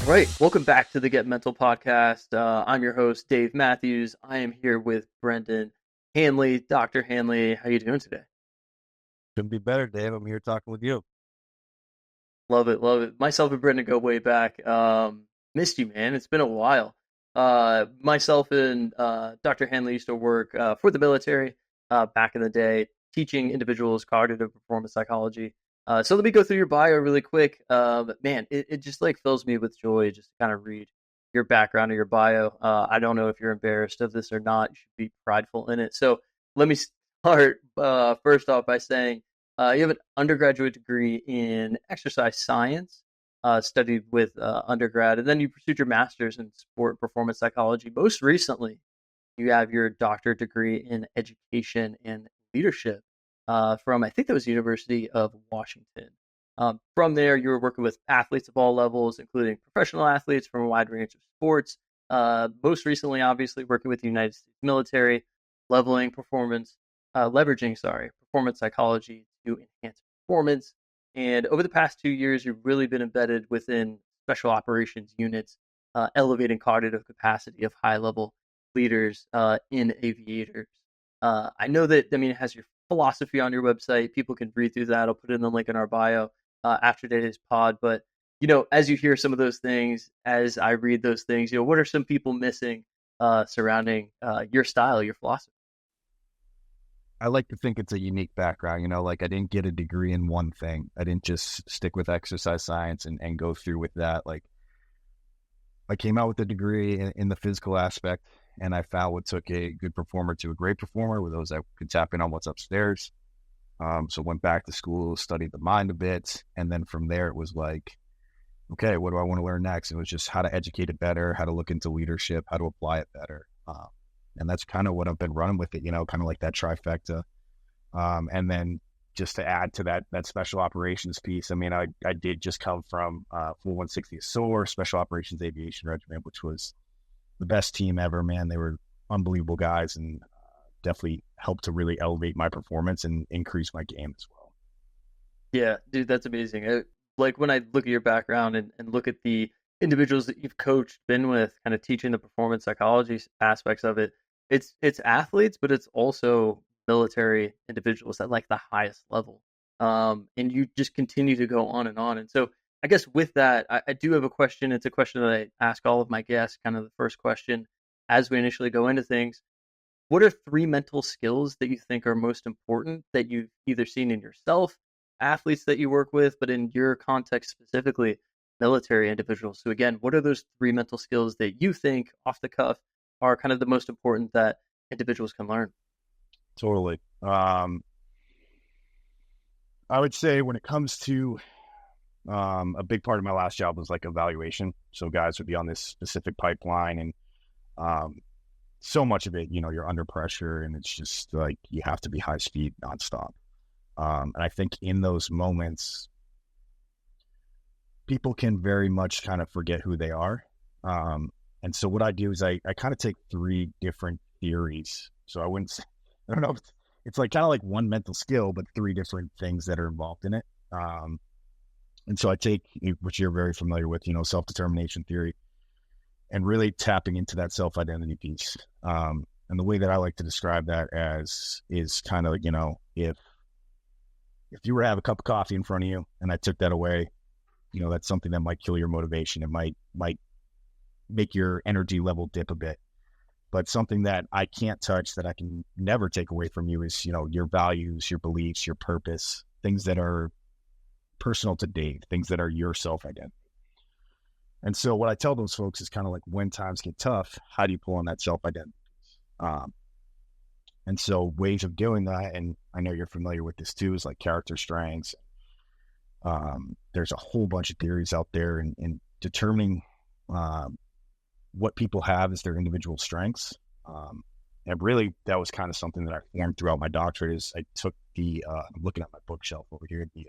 All right, welcome back to the Get Mental podcast. I'm your host, Dave Matthews. I am here with Brendan Hanley. Dr. Hanley, how you doing today? Couldn't be better, Dave. I'm here talking with you. Love it, love it. Myself and Brendan go way back. Missed you, man. It's been a while. Myself and Dr. Hanley used to work for the military back in the day, teaching individuals cognitive performance psychology. So let me go through your bio really quick. But man, it just like fills me with joy just to kind of read your background or your bio. I don't know if you're embarrassed of this or not. You should be prideful in it. So let me start first off by saying you have an undergraduate degree in exercise science, studied with undergrad, and then you pursued your master's in sport performance psychology. Most recently, you have your doctorate degree in education and leadership from, I think that was the University of Washington. From there, you were working with athletes of all levels, including professional athletes from a wide range of sports. Most recently, obviously, working with the United States military, leveling performance, leveraging, performance psychology to enhance performance. And over the past 2 years, you've really been embedded within special operations units, elevating cognitive capacity of high level leaders in aviators. I know that, I mean, it has your philosophy on your website. People can read through that. I'll put it in the link in our bio after today's pod. But, as you hear some of those things, as I read those things, what are some people missing surrounding your style, your philosophy? I like to think it's a unique background. Like I didn't get a degree in one thing. I didn't just stick with exercise science and go through with that. Like I came out with a degree in the physical aspect, and I found what took a good performer to a great performer were those that could tap in on what's upstairs. So went back to school, studied the mind a bit, and then from there it was like, okay, what do I want to learn next? It was just how to educate it better, how to look into leadership, how to apply it better. And that's kind of what I've been running with it, kind of like that trifecta. And then just to add to that special operations piece, I mean, I did just come from 4160th SOAR, Special Operations Aviation Regiment, which was the best team ever, man. They were unbelievable guys and definitely helped to really elevate my performance and increase my game as well. Yeah, dude, that's amazing. Like when I look at your background and look at the individuals that you've coached, been with, kind of teaching the performance psychology aspects of it, it's athletes, but it's also military individuals at like the highest level. And you just continue to go on and on. And so I guess with that, I do have a question. It's a question that I ask all of my guests, kind of the first question as we initially go into things. What are three mental skills that you think are most important that you've either seen in yourself, athletes that you work with, but in your context specifically, military individuals? So again, what are those three mental skills that you think off the cuff are kind of the most important that individuals can learn? Totally. I would say when it comes to a big part of my last job was like evaluation. So guys would be on this specific pipeline and so much of it, you're under pressure and it's just like you have to be high speed nonstop. And I think in those moments, people can very much kind of forget who they are. And so what I do is I kind of take three different theories. So I don't know, it's like kind of like one mental skill, but three different things that are involved in it. And so I take, which you're very familiar with, self-determination theory, and really tapping into that self-identity piece. And the way that I like to describe that as is kind of, if you were to have a cup of coffee in front of you and I took that away, that's something that might kill your motivation. It might make your energy level dip a bit. But something that I can't touch, that I can never take away from you is, your values, your beliefs, your purpose, things that are personal to Dave, things that are your self-identity. And so what I tell those folks is kind of like when times get tough, how do you pull on that self-identity? And so ways of doing that, and I know you're familiar with this too, is like character strengths. There's a whole bunch of theories out there in determining what people have as their individual strengths. And really, that was kind of something that I formed throughout my doctorate. Is I took I'm looking at my bookshelf over here, the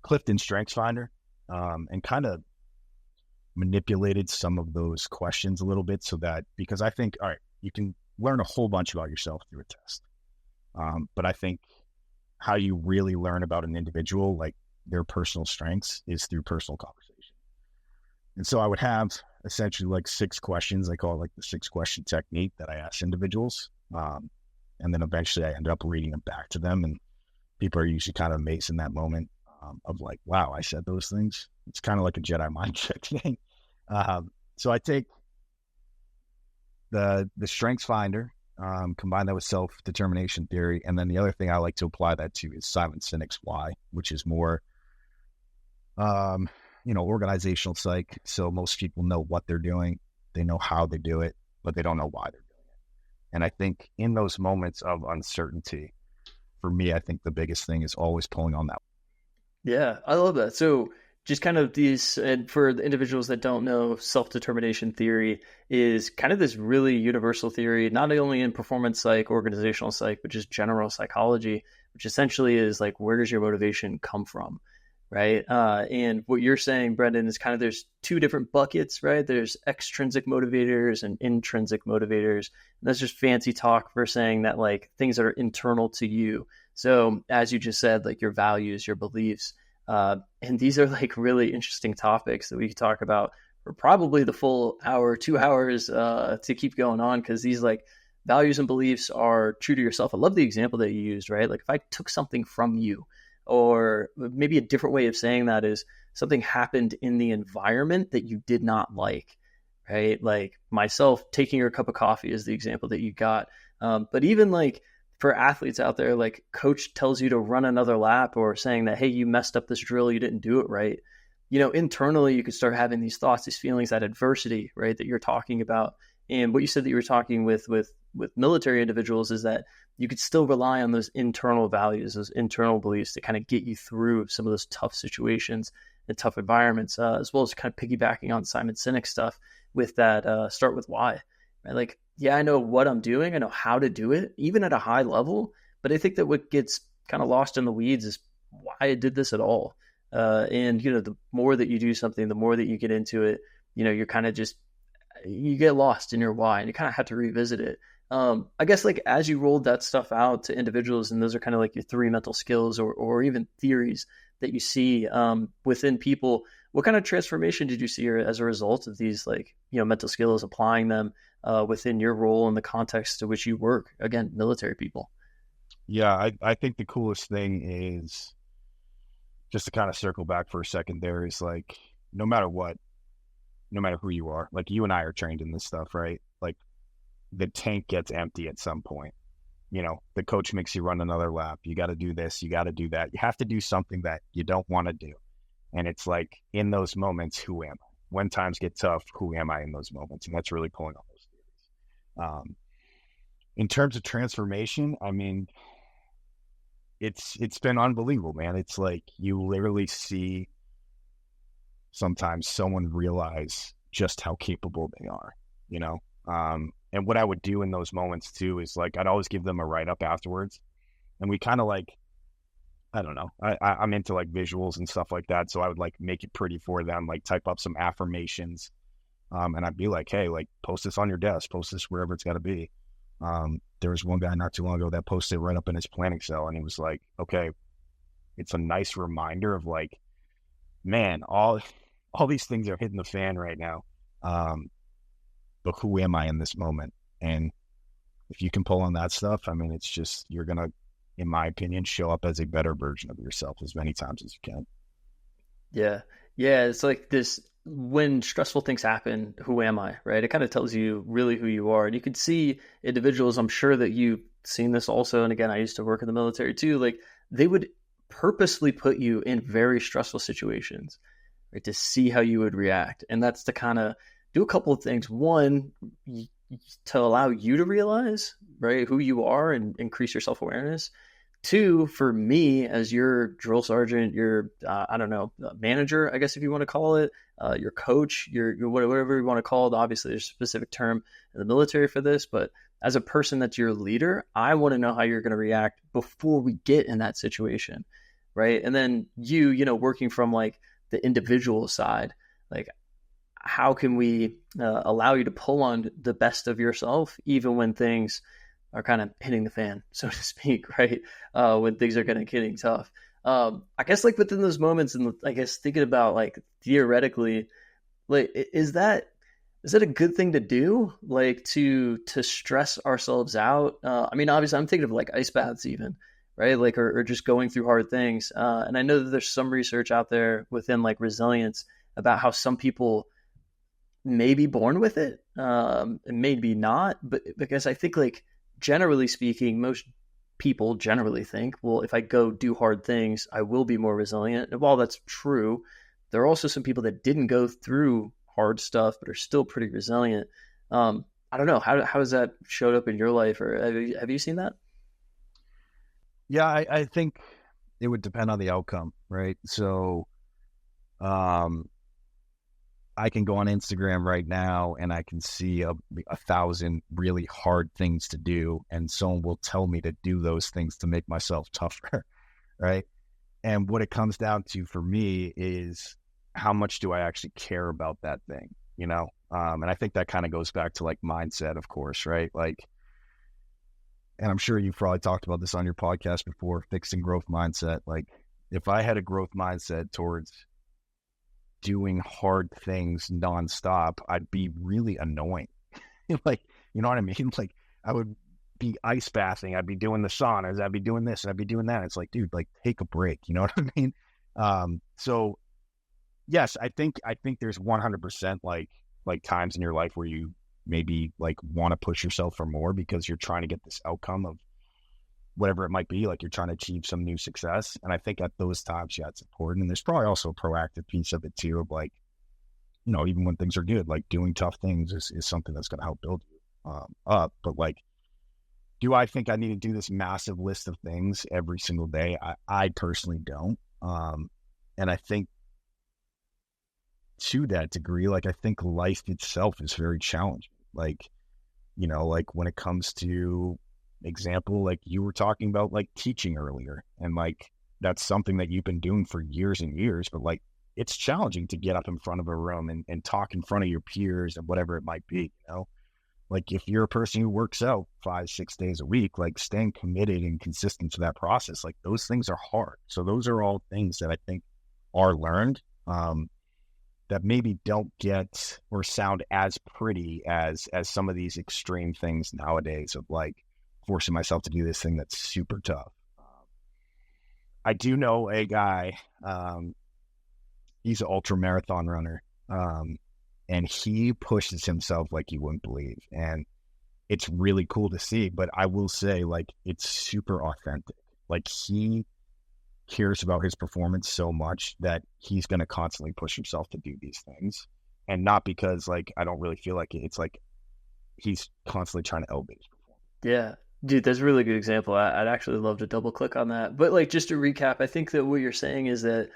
Clifton Strengths Finder, and kind of manipulated some of those questions a little bit so that, because I think, all right, you can learn a whole bunch about yourself through a test. But I think how you really learn about an individual, like their personal strengths, is through personal conversation. And so I would have essentially like 6 questions. I call it like the 6 question technique that I ask individuals. And then eventually I end up reading them back to them. And people are usually kind of amazed in that moment of like, wow, I said those things. It's kind of like a Jedi mind trick thing. So I take the strengths finder, combine that with self-determination theory. And then the other thing I like to apply that to is Simon Sinek's why, which is more, organizational psych. So most people know what they're doing. They know how they do it, but they don't know why they're doing it. And I think in those moments of uncertainty, for me, I think the biggest thing is always pulling on that. Yeah, I love that. So just kind of these, and for the individuals that don't know, self-determination theory is kind of this really universal theory, not only in performance psych, organizational psych, but just general psychology, which essentially is like, where does your motivation come from? Right. And what you're saying, Brendan, is kind of there's two different buckets, right? There's extrinsic motivators and intrinsic motivators. And that's just fancy talk for saying that like things that are internal to you. So as you just said, like your values, your beliefs, and these are like really interesting topics that we could talk about for probably the full hour, 2 hours to keep going on, because these like values and beliefs are true to yourself. I love the example that you used, right? Like if I took something from you, or maybe a different way of saying that is something happened in the environment that you did not like, right? Like myself taking your cup of coffee is the example that you got. But even like for athletes out there, like coach tells you to run another lap or saying that, hey, you messed up this drill, you didn't do it right. Internally, you could start having these thoughts, these feelings, that adversity, right, that you're talking about. And what you said that you were talking with military individuals is that you could still rely on those internal values, those internal beliefs to kind of get you through some of those tough situations and tough environments, as well as kind of piggybacking on Simon Sinek stuff with that start with why. Right? Like, yeah, I know what I'm doing. I know how to do it, even at a high level. But I think that what gets kind of lost in the weeds is why I did this at all. And the more that you do something, the more that you get into it, you're kind of just, you get lost in your why, and you kind of have to revisit it. I guess like as you rolled that stuff out to individuals, and those are kind of like your 3 mental skills or even theories that you see within people, what kind of transformation did you see as a result of these like, mental skills, applying them within your role in the context to which you work? Again, military people. Yeah, I think the coolest thing is just to kind of circle back for a second there is like, no matter what, no matter who you are, like you and I are trained in this stuff, right? Like the tank gets empty at some point. The coach makes you run another lap. You got to do this. You got to do that. You have to do something that you don't want to do. And it's like in those moments, who am I? When times get tough, who am I in those moments? And that's really pulling on those theories. In terms of transformation, I mean, it's been unbelievable, man. It's like you literally see sometimes someone realize just how capable they are, and what I would do in those moments too is like I'd always give them a write up afterwards, and we kind of like, I don't know, I'm into like visuals and stuff like that, so I would like make it pretty for them, like type up some affirmations, and I'd be like, hey, like post this on your desk, post this wherever it's got to be. There was one guy not too long ago that posted right up in his planning cell, and he was like, okay, it's a nice reminder of like, man, all these things are hitting the fan right now. But who am I in this moment? And if you can pull on that stuff, I mean, it's just, you're going to, in my opinion, show up as a better version of yourself as many times as you can. Yeah. Yeah. It's like this, when stressful things happen, who am I? Right. It kind of tells you really who you are. And you can see individuals, I'm sure that you've seen this also. And again, I used to work in the military too. Like they would purposely put you in very stressful situations, right, to see how you would react. And that's to kind of do a couple of things. One, to allow you to realize, right, who you are and increase your self-awareness. Two, for me as your drill sergeant, your I don't know, manager, I guess if you want to call it, your coach, your whatever you want to call it. Obviously, there's a specific term in the military for this, but as a person that's your leader, I want to know how you're going to react before we get in that situation, right? And then working from like the individual side, like how can we allow you to pull on the best of yourself, even when things are kind of hitting the fan, so to speak, right? When things are kind of getting tough. I guess like within those moments, and I guess thinking about like theoretically, Like, is that a good thing to do? Like to stress ourselves out? I mean, obviously, I'm thinking of like ice baths, even, right? Like, or just going through hard things. And I know that there's some research out there within like resilience about how some people may be born with it, and maybe not. But because I think, like, generally speaking, most people generally think, well, if I go do hard things, I will be more resilient. And while that's true, there are also some people that didn't go through hard stuff but are still pretty resilient. I don't know how has that showed up in your life, or have you seen that? Yeah, I think it would depend on the outcome, right? So, um, I can go on Instagram right now and I can see a thousand really hard things to do, and someone will tell me to do those things to make myself tougher, right? And what it comes down to for me is how much do I actually care about that thing, you know? And I think that kind of goes back to like mindset, of course, right? Like, and I'm sure you've probably talked about this on your podcast before, fixing growth mindset. Like, if I had a growth mindset towards doing hard things nonstop, I'd be really annoying. Like, you know what I mean? Like, I would be ice bathing, I'd be doing the saunas, I'd be doing this, I'd be doing that. It's like, dude, like, take a break. You know what I mean? So yes, I think there's 100% like times in your life where you maybe like want to push yourself for more because you're trying to get this outcome of whatever it might be, like you're trying to achieve some new success. And I think at those times, yeah, it's important. And there's probably also a proactive piece of it too, of like, you know, even when things are good, like doing tough things is something that's going to help build you up. But like, do I think I need to do this massive list of things every single day? I personally don't. And I think to that degree, like, I think life itself is very challenging. Like, you know, like when it comes to example, like you were talking about like teaching earlier, and like that's something that you've been doing for years and years, but like it's challenging to get up in front of a room and talk in front of your peers and whatever it might be, you know? Like if you're a person who works out 5-6 days a week, like staying committed and consistent to that process, like those things are hard. So those are all things that I think are learned, that maybe don't get or sound as pretty as some of these extreme things nowadays of like forcing myself to do this thing that's super tough. I do know a guy, he's an ultra marathon runner, and he pushes himself like you wouldn't believe. And it's really cool to see, but I will say, like, it's super authentic. Like, he cares about his performance so much that he's going to constantly push himself to do these things. And not because, like, I don't really feel like it. It's like he's constantly trying to elevate his performance. Yeah. Dude, that's a really good example. I'd actually love to double click on that. But like, just to recap, I think that what you're saying is that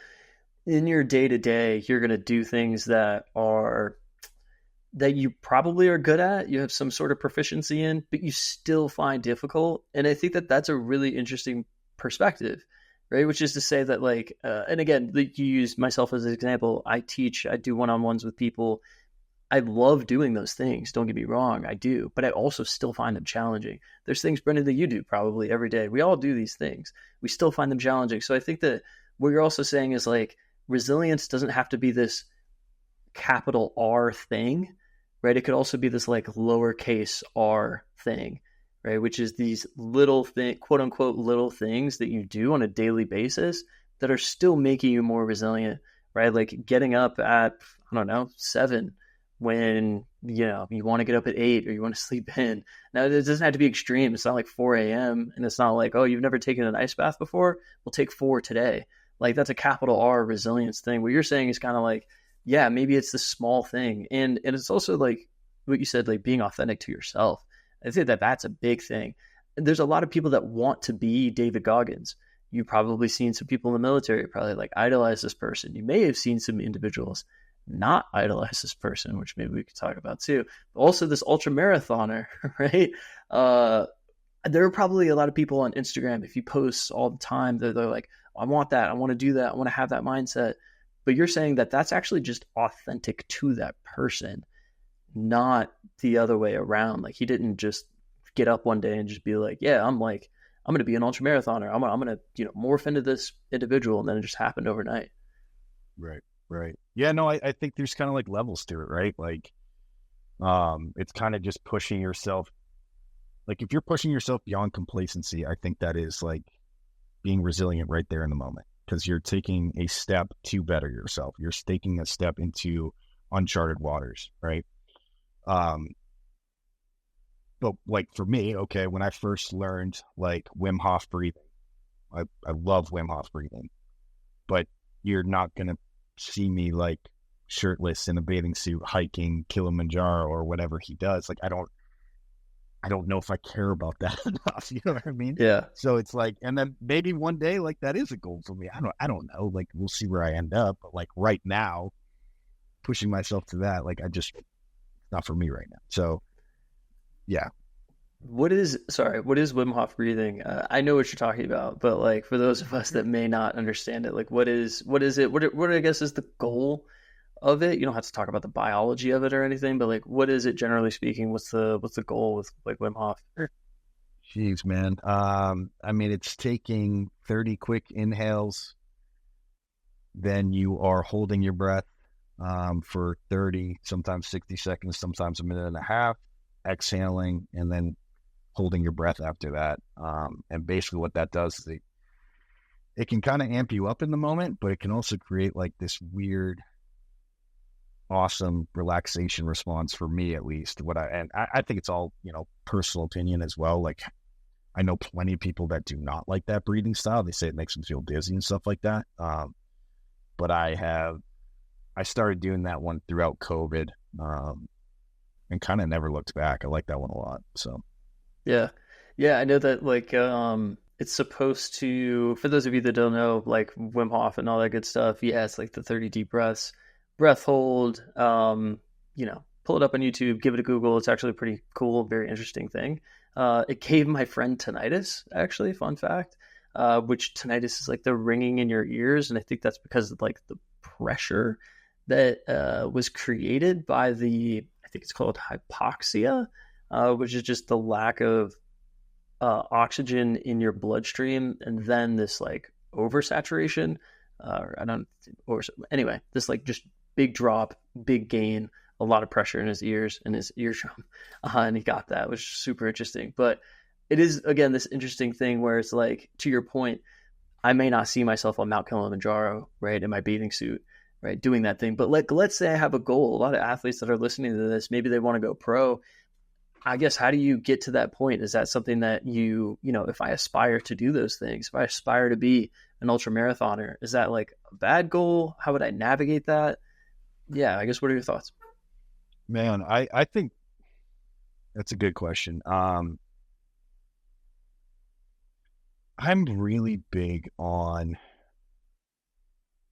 in your day to day, you're going to do things that you probably are good at, you have some sort of proficiency in, but you still find difficult. And I think that that's a really interesting perspective, right? Which is to say that, like, and again, like, you use myself as an example. I teach, I do one-on-ones with people. I love doing those things. Don't get me wrong, I do, but I also still find them challenging. There's things, Brendan, that you do probably every day. We all do these things. We still find them challenging. So I think that what you're also saying is like resilience doesn't have to be this capital R thing, right? It could also be this like lowercase r thing, right? Which is these little thing, quote unquote, little things that you do on a daily basis that are still making you more resilient, right? Like getting up at, I don't know, 7 when, you know, you want to get up at 8 or you want to sleep in. Now, it doesn't have to be extreme. It's not like 4 a.m. and it's not like, oh, you've never taken an ice bath before? We'll take 4 today. Like, that's a capital R resilience thing. What you're saying is kind of like, yeah, maybe it's the small thing. And it's also like what you said, like being authentic to yourself. I think that that's a big thing. And there's a lot of people that want to be David Goggins. You've probably seen some people in the military probably like idolize this person. You may have seen some individuals not idolize this person, which maybe we could talk about too. But also this ultra marathoner, right? There are probably a lot of people on Instagram, if you post all the time, they're like, I want that. I want to do that. I want to have that mindset. But you're saying that that's actually just authentic to that person, not the other way around. Like, he didn't just get up one day and just be like, yeah, I'm going to be an ultra marathoner. I'm going to, you know, morph into this individual. And then it just happened overnight. Right. Right. Yeah, no, I think there's kind of like levels to it, right? Like, it's kind of just pushing yourself. Like if you're pushing yourself beyond complacency, I think that is like being resilient right there in the moment because you're taking a step to better yourself. You're taking a step into uncharted waters, right? Um, but like for me, okay, when I first learned like Wim Hof breathing, I love Wim Hof breathing, but you're not going to see me like shirtless in a bathing suit hiking Kilimanjaro or whatever he does. Like I don't know if I care about that enough. You know what I mean? Yeah. So it's like, and then maybe one day, like that is a goal for me. I don't know. Like we'll see where I end up. But like right now, pushing myself to that, like it's not for me right now. So yeah, What is Wim Hof breathing? I know what you're talking about, but like for those of us that may not understand it, like what is it? What I guess is the goal of it? You don't have to talk about the biology of it or anything, but like what is it generally speaking? What's the goal with like Wim Hof? jeez, man. I mean, it's taking 30 quick inhales, then you are holding your breath for 30, sometimes 60 seconds, sometimes a minute and a half, exhaling, and then holding your breath after that. And basically what that does is it can kind of amp you up in the moment, but it can also create like this weird, awesome relaxation response for me, at least. I think it's all, personal opinion as well. Like I know plenty of people that do not like that breathing style. They say it makes them feel dizzy and stuff like that. But I started doing that one throughout COVID, and kind of never looked back. I like that one a lot. So Yeah. Yeah, I know that like it's supposed to for those of you that don't know, like Wim Hof and all that good stuff, yeah, it's like the 30 deep breaths, breath hold, pull it up on YouTube, give it a Google. It's actually a pretty cool, very interesting thing. It gave my friend tinnitus, actually, fun fact. Which tinnitus is like the ringing in your ears, and I think that's because of like the pressure that was created by I think it's called hypoxia, which is just the lack of oxygen in your bloodstream, and then this like oversaturation. I don't, or anyway, this like just big drop, big gain, a lot of pressure in his ears and his eardrum, and he got that, which is super interesting. But it is again this interesting thing where it's like to your point, I may not see myself on Mount Kilimanjaro, right, in my bathing suit, right, doing that thing. But like, let's say I have a goal. A lot of athletes that are listening to this, maybe they want to go pro. I guess how do you get to that point? Is that something that if I aspire to do those things, if I aspire to be an ultra marathoner, is that like a bad goal? How would I navigate that? Yeah, I guess what are your thoughts? man, I think that's a good question. I'm really big on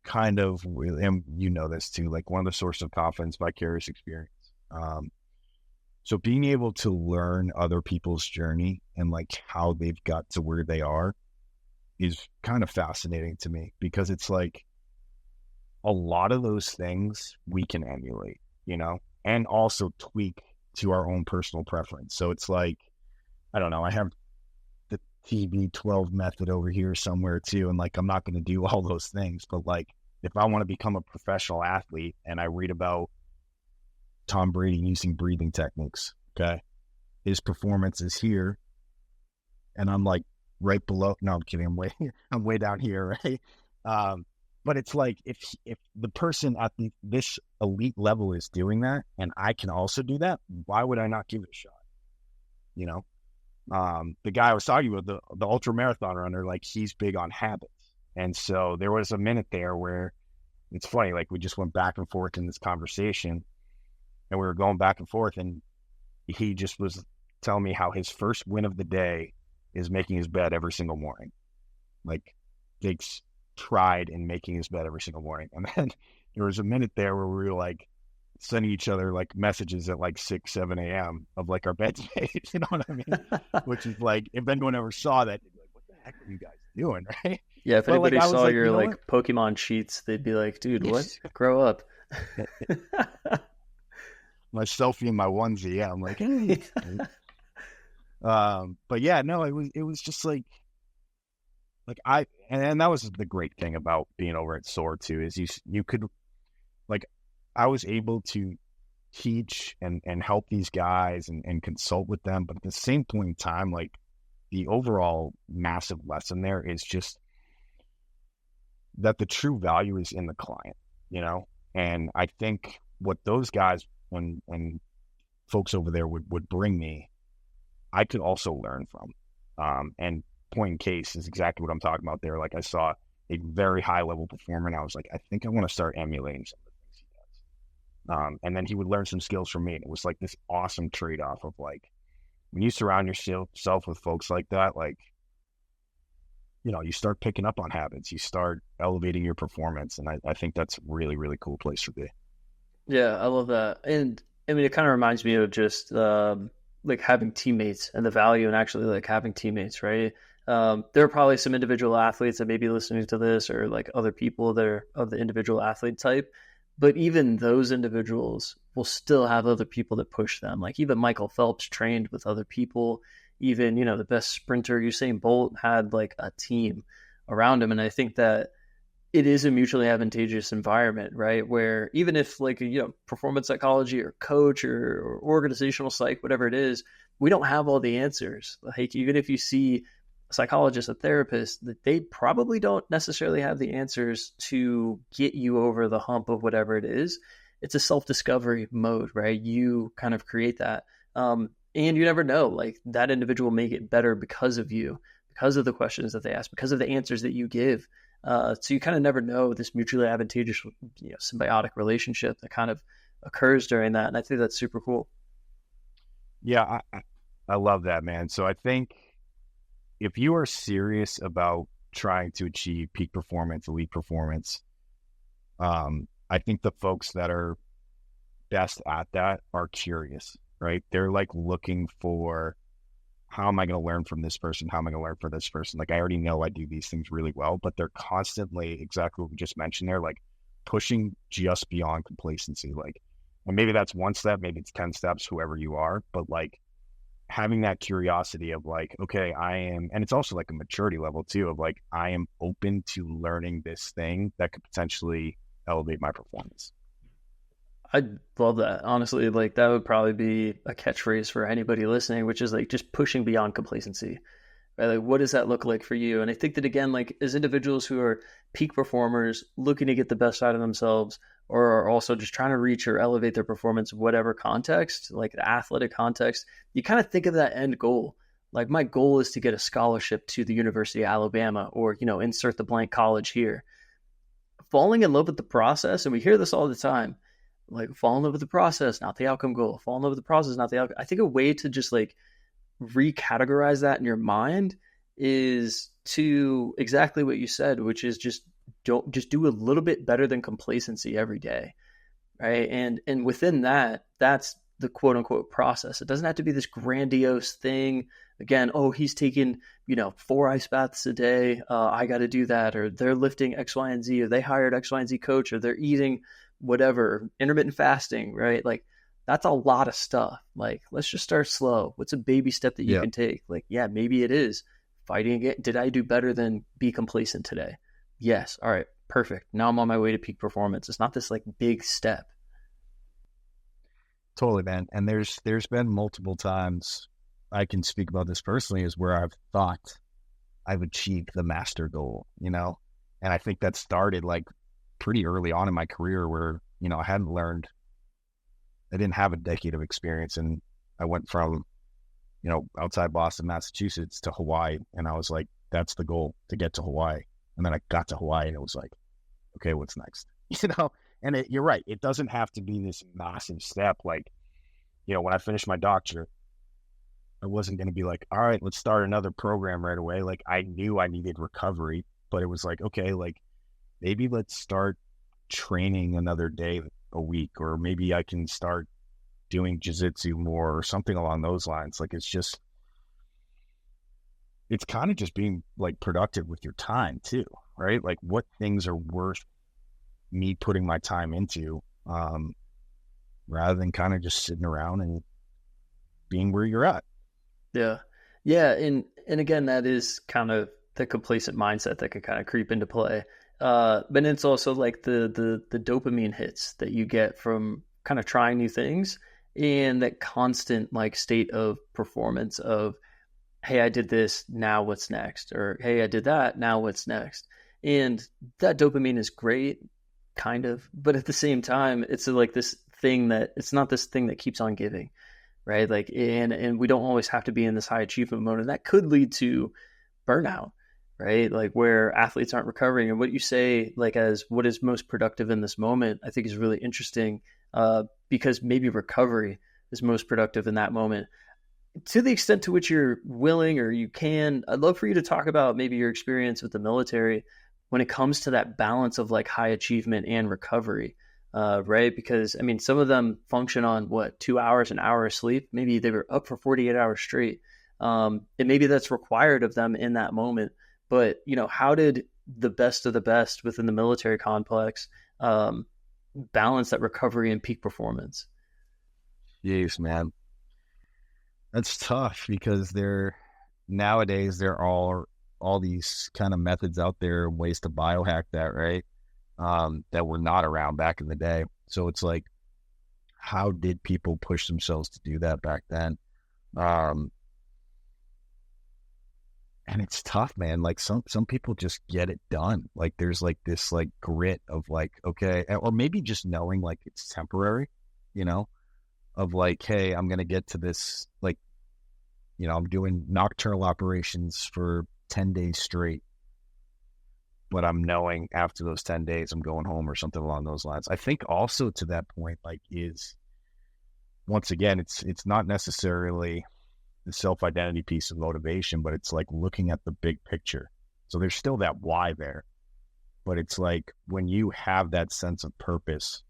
kind of, and you know this too, like one of the sources of confidence, vicarious experience. So being able to learn other people's journey and like how they've got to where they are is kind of fascinating to me because it's like a lot of those things we can emulate, and also tweak to our own personal preference. So it's like, I don't know, I have the TB12 method over here somewhere too. And like, I'm not going to do all those things, but like, if I want to become a professional athlete and I read about Tom Brady using breathing techniques, okay, his performance is here. And I'm like right below, no, I'm kidding. I'm way down here. Right. But it's like, if the person at this elite level is doing that and I can also do that, why would I not give it a shot? You know, the guy I was talking about, the ultra marathon runner, like he's big on habits. And so there was a minute there where it's funny, like we just went back and forth in this conversation and we were going back and forth and he just was telling me how his first win of the day is making his bed every single morning. Like takes pride in making his bed every single morning. And then there was a minute there where we were like sending each other like messages at like 6, 7 a.m. of like our bed made, you know what I mean? Which is like, if anyone ever saw that, they'd be like, what the heck are you guys doing? Right. Yeah, if But like, anybody I was saw like, your you know like what? Pokemon cheats, they'd be like, "Dude, what? Grow up." My selfie and my onesie. Yeah. I'm like, hey. But yeah, no, it was just like and that was the great thing about being over at SOAR too, is you could, like I was able to teach and help these guys and consult with them. But at the same point in time, like the overall massive lesson there is just that the true value is in the client, you know? And I think what those guys and folks over there would bring me, I could also learn from. And point in case is exactly what I'm talking about there. Like I saw a very high level performer and I was like, I think I want to start emulating some of the things he does. And then he would learn some skills from me. And it was like this awesome trade off of like, when you surround yourself with folks like that, like, you know, you start picking up on habits, you start elevating your performance. And I think that's a really, really cool place to be. Yeah, I love that. And I mean, it kind of reminds me of just like having teammates and the value in actually like having teammates, right? There are probably some individual athletes that may be listening to this or like other people that are of the individual athlete type. But even those individuals will still have other people that push them. Like even Michael Phelps trained with other people. Even, you know, the best sprinter, Usain Bolt, had like a team around him. And I think that it is a mutually advantageous environment, right? Where even if like, you know, performance psychology or coach or organizational psych, whatever it is, we don't have all the answers. Like even if you see a psychologist, a therapist, that they probably don't necessarily have the answers to get you over the hump of whatever it is. It's a self-discovery mode, right? You kind of create that. And you never know, like that individual may get better because of you, because of the questions that they ask, because of the answers that you give. So you kind of never know this mutually advantageous, you know, symbiotic relationship that kind of occurs during that. And I think that's super cool. Yeah, I love that, man. So I think if you are serious about trying to achieve peak performance, elite performance, I think the folks that are best at that are curious, right? They're like looking for, how am I going to learn from this person? How am I going to learn from this person? Like, I already know I do these things really well, but they're constantly, exactly what we just mentioned there, like pushing just beyond complacency. Like, and maybe that's one step, maybe it's 10 steps, whoever you are, but like having that curiosity of like, okay, I am, and it's also like a maturity level too, of like, I am open to learning this thing that could potentially elevate my performance. I love that. Honestly, like that would probably be a catchphrase for anybody listening, which is like just pushing beyond complacency, right? Like, what does that look like for you? And I think that again, like as individuals who are peak performers looking to get the best out of themselves, or are also just trying to reach or elevate their performance, whatever context, like the athletic context, you kind of think of that end goal. Like my goal is to get a scholarship to the University of Alabama, or you know, insert the blank college here. Falling in love with the process, and we hear this all the time, like fall in love with the process, not the outcome goal. Fall in love with the process, not the outcome. I think a way to just like recategorize that in your mind is to exactly what you said, which is just do a little bit better than complacency every day, right? And within that, that's the quote unquote process. It doesn't have to be this grandiose thing. Again, oh, he's taking 4 ice baths a day. I got to do that, or they're lifting X, Y, and Z, or they hired X, Y, and Z coach, or they're eating whatever, intermittent fasting, right? Like that's a lot of stuff. Like let's just start slow. What's a baby step that you Yeah, can take? Like, yeah, maybe it is fighting again. Did I do better than be complacent today? Yes. All right. Perfect. Now I'm on my way to peak performance. It's not this like big step. totally, man. And there's been multiple times I can speak about this personally is where I've thought I've achieved the master goal, you know? And I think that started like pretty early on in my career where, I hadn't learned, I didn't have a decade of experience. And I went from, outside Boston, Massachusetts to Hawaii. And I was like, that's the goal, to get to Hawaii. And then I got to Hawaii and it was like, okay, what's next? And you're right. It doesn't have to be this massive step. Like, when I finished my doctorate, I wasn't going to be like, all right, let's start another program right away. Like I knew I needed recovery, but it was like, okay, like maybe let's start training another day a week, or maybe I can start doing jiu-jitsu more or something along those lines. Like it's kind of just being like productive with your time too, right? Like what things are worth me putting my time into, rather than kind of just sitting around and being where you're at. Yeah. Yeah. And again, that is kind of the complacent mindset that can kind of creep into play. But it's also like the dopamine hits that you get from kind of trying new things, and that constant like state of performance of, hey, I did this, now what's next? Or hey, I did that, now what's next? And that dopamine is great, kind of, but at the same time, it's like this thing that it's not this thing that keeps on giving, right? Like, and we don't always have to be in this high achievement mode, and that could lead to burnout, right? Like where athletes aren't recovering. And what you say, like as what is most productive in this moment, I think is really interesting, because maybe recovery is most productive in that moment. To the extent to which you're willing or you can, I'd love for you to talk about maybe your experience with the military when it comes to that balance of like high achievement and recovery, right? Because I mean, some of them function on what, 2 hours, an hour of sleep. Maybe they were up for 48 hours straight, and maybe that's required of them in that moment. But you know, how did the best of the best within the military complex balance that recovery and peak performance? Jeez, man, that's tough because nowadays there are all these kind of methods out there, ways to biohack that, right? That were not around back in the day. So it's like, how did people push themselves to do that back then? Um, and it's tough, man. Like some people just get it done. Like there's like this like grit of like, okay, or maybe just knowing like it's temporary, you know, of like, hey, I'm gonna get to this, like, I'm doing nocturnal operations for 10 days straight, but I'm knowing after those 10 days I'm going home or something along those lines. I think also to that point, like, is once again, it's not necessarily the self-identity piece of motivation, but it's like looking at the big picture. So there's still that why there, but it's like when you have that sense of purpose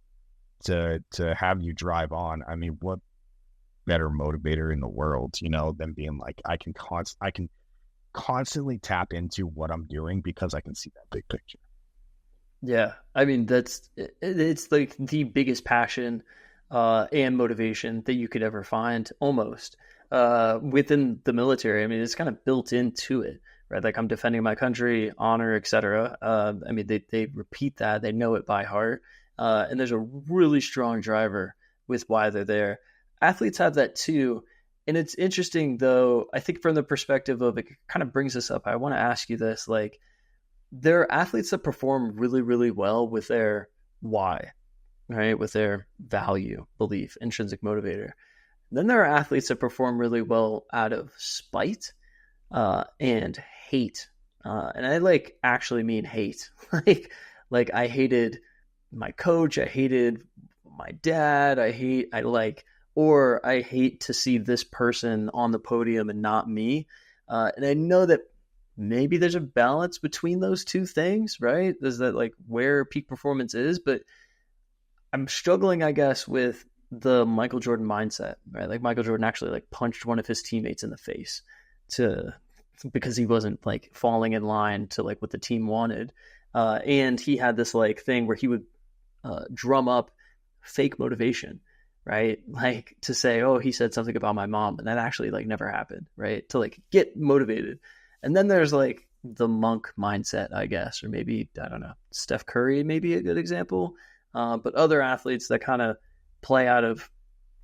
to have you drive on, I mean, what better motivator in the world, than being like, I can constantly tap into what I'm doing because I can see that big picture. Yeah, I mean it's like the biggest passion and motivation that you could ever find, almost within the military. I mean, it's kind of built into it, right? Like I'm defending my country, honor, etc. I mean, they repeat that, they know it by heart, and there's a really strong driver with why they're there. Athletes have that too. And it's interesting, though, I think from the perspective of it kind of brings us up. I want to ask you this, like, there are athletes that perform really, really well with their why, right? With their value, belief, intrinsic motivator. Then there are athletes that perform really well out of spite and hate. And I like actually mean hate. like I hated my coach. I hated my dad. Or I hate to see this person on the podium and not me. And I know that maybe there's a balance between those two things, right? There's that like where peak performance is, but I'm struggling, I guess, with the Michael Jordan mindset, right? Like Michael Jordan actually like punched one of his teammates in the face to because he wasn't like falling in line to like what the team wanted. And he had this like thing where he would drum up fake motivation, right? Like to say, oh, he said something about my mom, and that actually like never happened, right? To like get motivated. And then there's like the monk mindset, I guess, or maybe, I don't know, Steph Curry may be a good example. But other athletes that kind of play out of,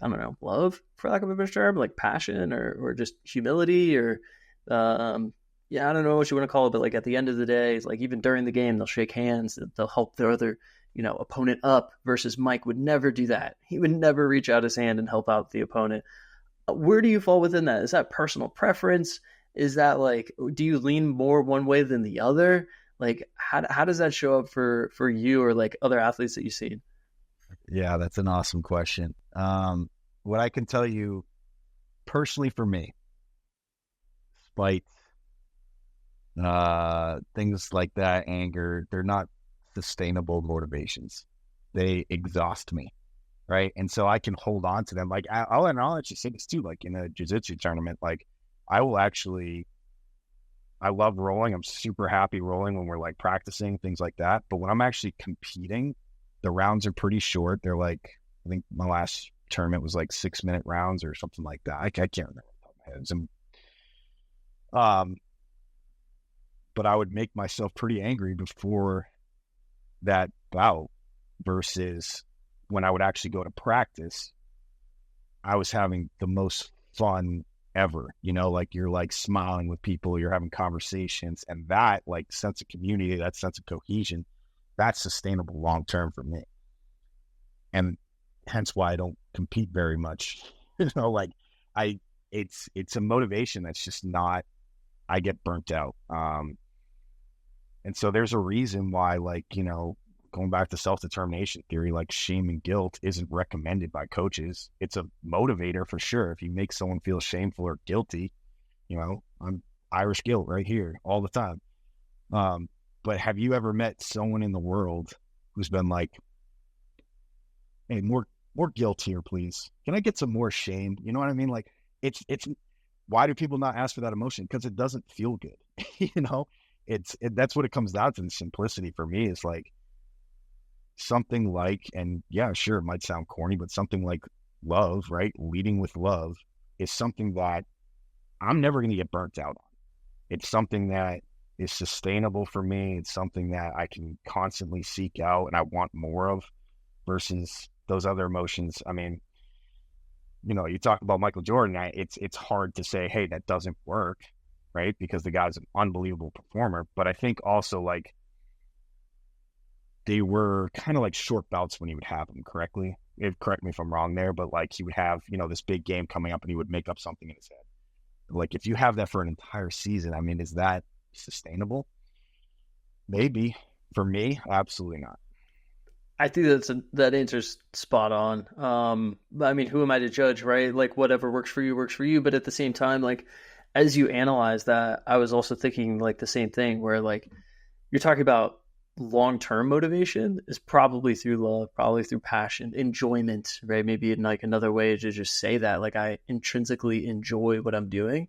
I don't know, love, for lack of a better term, like passion or just humility or, yeah, I don't know what you want to call it, but like at the end of the day, it's like even during the game, they'll shake hands, they'll help their other, opponent up, versus Mike would never do that. He would never reach out his hand and help out the opponent. Where do you fall within that? Is that personal preference? Is that like, do you lean more one way than the other? Like, how does that show up for you or like other athletes that you've seen? Yeah, that's an awesome question. What I can tell you personally for me, spite, things like that, anger, they're not sustainable motivations. They exhaust me, right? And so I can hold on to them. Like I'll actually say this too, like in a jiu-jitsu tournament, like I love rolling. I'm super happy rolling when we're like practicing, things like that. But when I'm actually competing, the rounds are pretty short. They're like, I think my last tournament was like 6-minute rounds or something like that. I can't remember off the top of my head. but I would make myself pretty angry before that bout versus when I would actually go to practice, I was having the most fun ever, like you're like smiling with people, you're having conversations, and that like sense of community, that sense of cohesion, that's sustainable long term for me. And hence why I don't compete very much. Like it's a motivation that's just not, I get burnt out. And so there's a reason why, like, going back to self-determination theory, like shame and guilt isn't recommended by coaches. It's a motivator for sure. If you make someone feel shameful or guilty, I'm Irish guilt right here all the time. But have you ever met someone in the world who's been like, hey, more guilt here, please. Can I get some more shame? You know what I mean? Like it's why do people not ask for that emotion? Because it doesn't feel good. That's what it comes down to. The simplicity for me is like something like, and yeah, sure, it might sound corny, but something like love, right? Leading with love is something that I'm never going to get burnt out on. It's something that is sustainable for me. It's something that I can constantly seek out and I want more of versus those other emotions. I mean, you talk about Michael Jordan, it's hard to say, hey, that doesn't work, right? Because the guy's an unbelievable performer. But I think also like they were kind of like short bouts when he would have them, correct me if I'm wrong there, but like he would have, this big game coming up and he would make up something in his head. Like if you have that for an entire season, I mean, is that sustainable? Maybe. For me, absolutely not. I think that answer's spot on. I mean, who am I to judge, right? Like whatever works for you works for you. But at the same time, like as you analyze that, I was also thinking like the same thing where like you're talking about long-term motivation is probably through love, probably through passion, enjoyment, right? Maybe in like another way to just say that, like I intrinsically enjoy what I'm doing,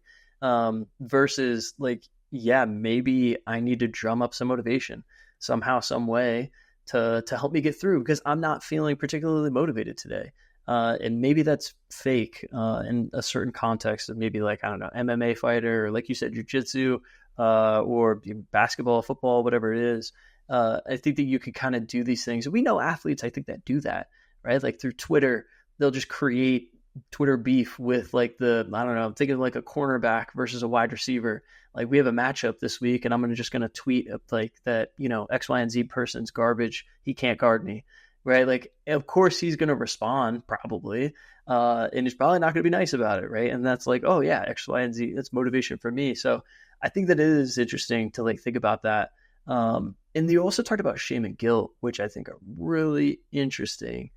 versus like, yeah, maybe I need to drum up some motivation somehow, some way to help me get through because I'm not feeling particularly motivated today. And maybe that's fake in a certain context of maybe like, I don't know, MMA fighter, or like you said, jujitsu, or basketball, football, whatever it is. I think that you could kind of do these things. We know athletes, I think, that do that, right? Like through Twitter, they'll just create Twitter beef with like I don't know, I'm thinking of like a cornerback versus a wide receiver. Like we have a matchup this week and I'm just going to tweet like that, X, Y, and Z person's garbage. He can't guard me, right? Like, of course he's going to respond probably. And he's probably not going to be nice about it, right? And that's like, oh yeah, X, Y, and Z, that's motivation for me. So I think that it is interesting to like think about that. And you also talked about shame and guilt, which I think are really interesting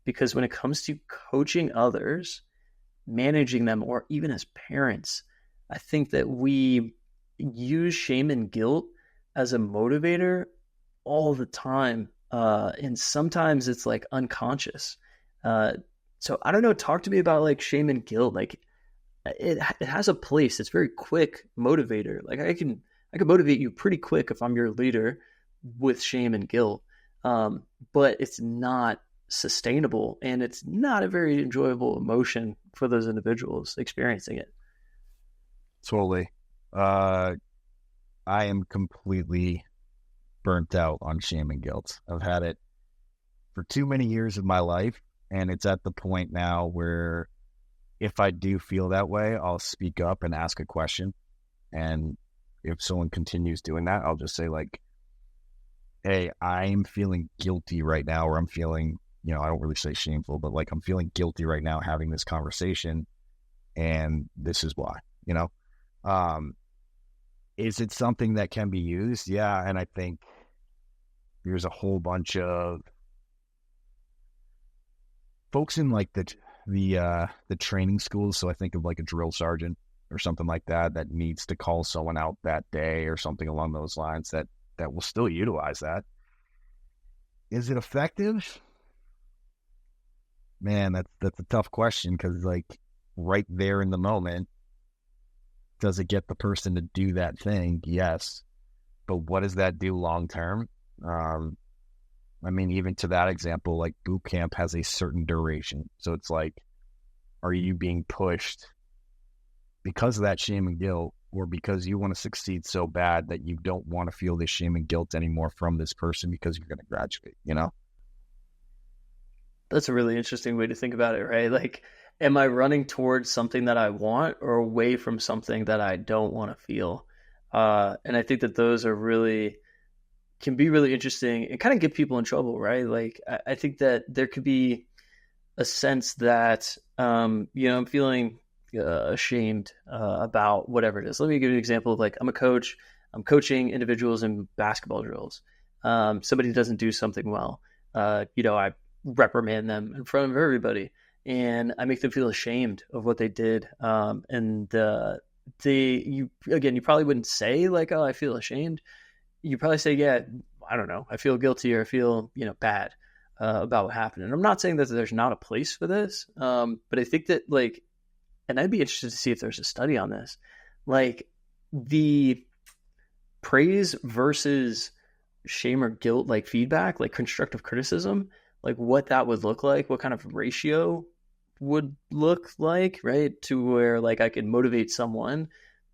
because when it comes to coaching others, managing them, or even as parents, I think that we use shame and guilt as a motivator all the time. And sometimes it's like unconscious. So I don't know, talk to me about like shame and guilt. Like it has a place. It's very quick motivator. Like I can motivate you pretty quick if I'm your leader with shame and guilt. But it's not sustainable and it's not a very enjoyable emotion for those individuals experiencing it. Totally. I am completely burnt out on shame and guilt. I've had it for too many years of my life, and it's at the point now where if I do feel that way, I'll speak up and ask a question. And if someone continues doing that, I'll just say like, hey, I'm feeling guilty right now, or I'm feeling, I don't really say shameful, but like I'm feeling guilty right now having this conversation, and this is why, is it something that can be used? Yeah. And I think there's a whole bunch of folks in like the training schools. So I think of like a drill sergeant or something like that needs to call someone out that day or something along those lines that will still utilize that. Is it effective? Man, that's a tough question because like right there in the moment, does it get the person to do that thing? Yes. But what does that do long term? I mean, even to that example, like boot camp has a certain duration. So it's like, are you being pushed because of that shame and guilt or because you want to succeed so bad that you don't want to feel this shame and guilt anymore from this person because you're going to graduate, you know? That's a really interesting way to think about it, right? Like, am I running towards something that I want or away from something that I don't want to feel? And I think that those are really can be really interesting and kind of get people in trouble, right? Like, I think that there could be a sense that I'm feeling ashamed about whatever it is. Let me give you an example of like I'm a coach. I'm coaching individuals in basketball drills. Somebody doesn't do something well. I reprimand them in front of everybody, and I make them feel ashamed of what they did. You probably wouldn't say like, "Oh, I feel ashamed." You probably say, "Yeah, I don't know. I feel guilty or I feel bad." About what happened. And I'm not saying that there's not a place for this, but I think that like, and I'd be interested to see if there's a study on this, like the praise versus shame or guilt, like feedback, like constructive criticism, like what that would look like, what kind of ratio would look like, right? To where like I could motivate someone,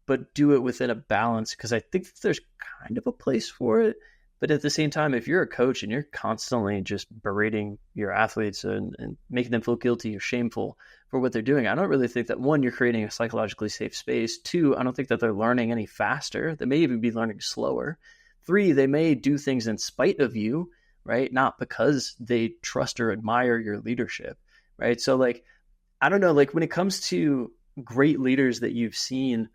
but do it within a balance. Cause I think that there's kind of a place for it. But at the same time, if you're a coach and you're constantly just berating your athletes and making them feel guilty or shameful for what they're doing, I don't really think that one, you're creating a psychologically safe space. Two, I don't think that they're learning any faster. They may even be learning slower. Three, they may do things in spite of you, right? Not because they trust or admire your leadership, right? So like, I don't know, like when it comes to great leaders that you've seen,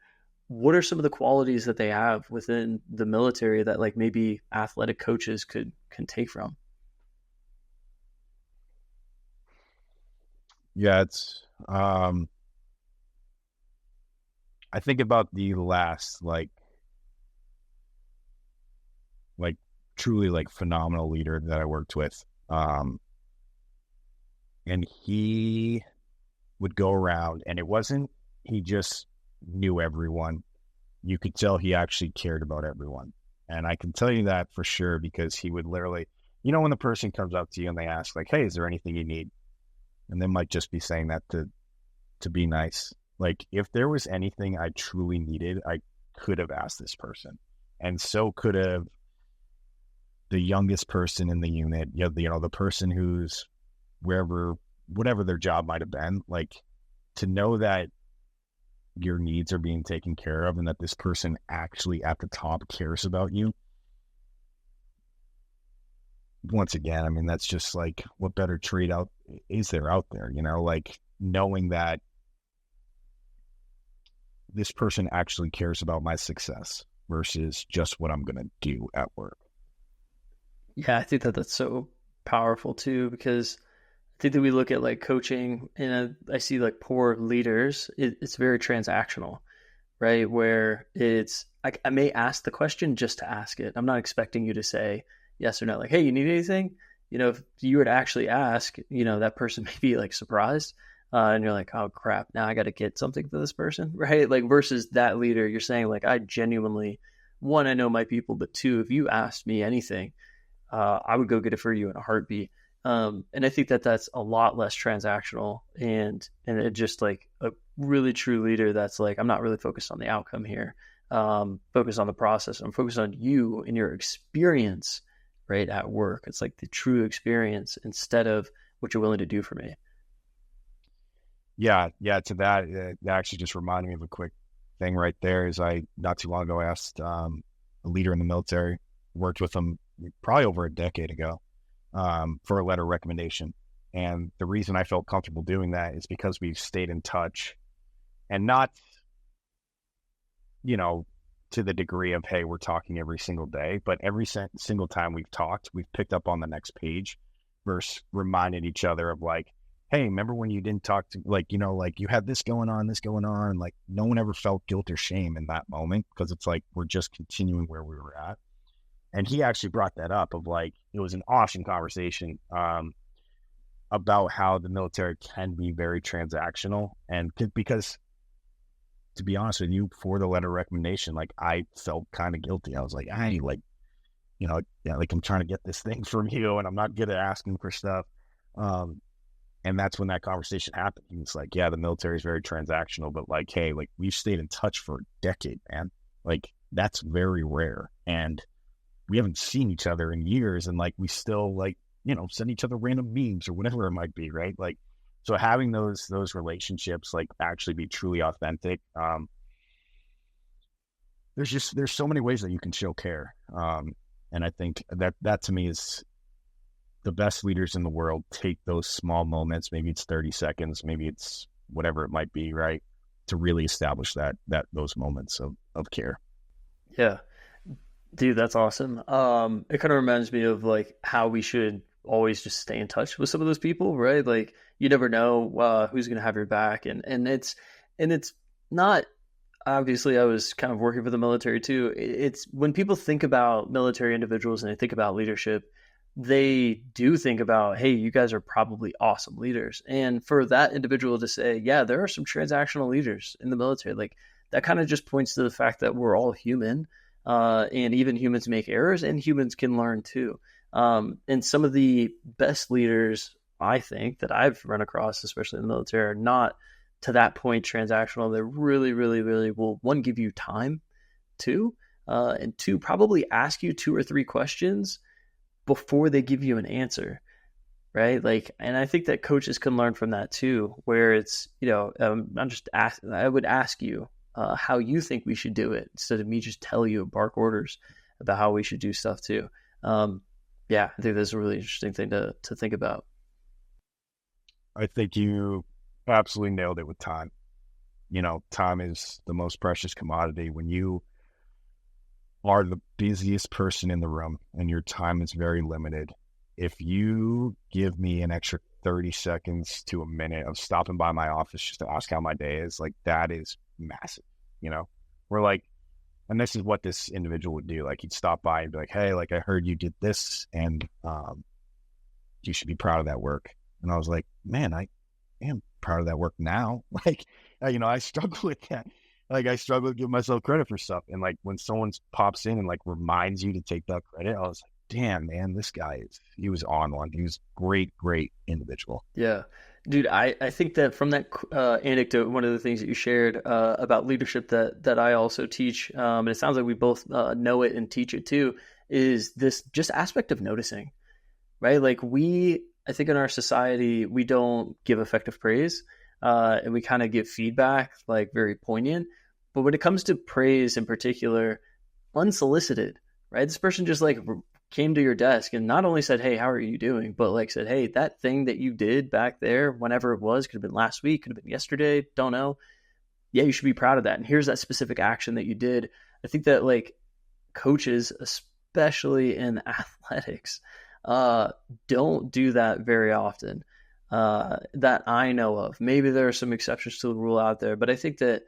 what are some of the qualities that they have within the military that like maybe athletic coaches can take from? Yeah, it's I think about the last like truly like phenomenal leader that I worked with. And he would go around, and it wasn't he just knew everyone. You could tell he actually cared about everyone. And I can tell you that for sure because he would literally, when the person comes up to you and they ask like, "Hey, is there anything you need?" And they might just be saying that to be nice. Like if there was anything I truly needed, I could have asked this person. And so could have the youngest person in the unit, the person who's whatever their job might have been, like to know that your needs are being taken care of and that this person actually at the top cares about you. Once again, I mean, that's just like what better trait is there out there, like knowing that this person actually cares about my success versus just what I'm going to do at work. Yeah, I think that that's so powerful too, because I think that we look at like coaching and I see like poor leaders, it's very transactional, right? Where I may ask the question just to ask it. I'm not expecting you to say yes or no. Like, hey, you need anything? If you were to actually ask, that person may be like surprised. And you're like, oh crap, now I got to get something for this person, right? Like versus that leader, you're saying like, I genuinely, one, I know my people, but two, if you asked me anything, I would go get it for you in a heartbeat. And I think that that's a lot less transactional and it just like a really true leader that's like, I'm not really focused on the outcome here. Focus on the process. I'm focused on you and your experience, right, at work. It's like the true experience instead of what you're willing to do for me. Yeah. To that actually just reminded me of a quick thing right there. Is I not too long ago asked a leader in the military, worked with him probably over a decade ago, for a letter of recommendation. And the reason I felt comfortable doing that is because we've stayed in touch and not, to the degree of, hey, we're talking every single day, but every single time we've talked, we've picked up on the next page versus reminded each other of like, hey, remember when you didn't talk to like, like you had this going on. Like no one ever felt guilt or shame in that moment because it's like, we're just continuing where we were at. And he actually brought that up of like, it was an awesome conversation about how the military can be very transactional. And because to be honest with you, for the letter of recommendation, like I felt kind of guilty. I was like, like I'm trying to get this thing from you and I'm not good at asking for stuff. And that's when that conversation happened. He was like, yeah, the military is very transactional, but like, hey, like we've stayed in touch for a decade, man. Like that's very rare. And we haven't seen each other in years. And like, we still like, send each other random memes or whatever it might be. Right. Like, so having those relationships, like actually be truly authentic. There's so many ways that you can show care. And I think that to me is the best leaders in the world take those small moments. Maybe it's 30 seconds, maybe it's whatever it might be, right? To really establish those moments of care. Yeah. Dude, that's awesome. It kind of reminds me of like how we should always just stay in touch with some of those people, right? Like you never know who's going to have your back, and it's not obviously. I was kind of working for the military too. It's when people think about military individuals and they think about leadership, they do think about, hey, you guys are probably awesome leaders. And for that individual to say, yeah, there are some transactional leaders in the military, like that kind of just points to the fact that we're all human, and even humans make errors, and humans can learn too. And some of the best leaders, I think, that I've run across, especially in the military, are not to that point transactional. They really, really, really will, one, give you time, two, and two, probably ask you two or three questions before they give you an answer, right? Like, and I think that coaches can learn from that too, where it's, I'm just I would ask you how you think we should do it instead of me just tell you bark orders about how we should do stuff too. Yeah, I think that's a really interesting thing to think about. I think you absolutely nailed it with time. Time is the most precious commodity. When you are the busiest person in the room and your time is very limited, if you give me an extra 30 seconds to a minute of stopping by my office just to ask how my day is, like that is massive. We're like, and this is what this individual would do. Like he'd stop by and be like, hey, like I heard you did this and you should be proud of that work. And I was like, man, I am proud of that work now. Like, I struggle with that. Like I struggle to give myself credit for stuff. And like when someone pops in and like reminds you to take that credit, I was like, damn, man, this guy he was on one. He was great individual. Yeah. Dude, I think that from that anecdote, one of the things that you shared about leadership that I also teach, and it sounds like we both know it and teach it too, is this just aspect of noticing, right? Like I think in our society, we don't give effective praise, and we kind of give feedback, like very poignant. But when it comes to praise in particular, unsolicited, right? This person just like came to your desk and not only said, hey, how are you doing? But like said, hey, that thing that you did back there, whenever it was, could have been last week, could have been yesterday, don't know. Yeah, you should be proud of that. And here's that specific action that you did. I think that like coaches, especially in athletics, don't do that very often, that I know of. Maybe there are some exceptions to the rule out there, but I think that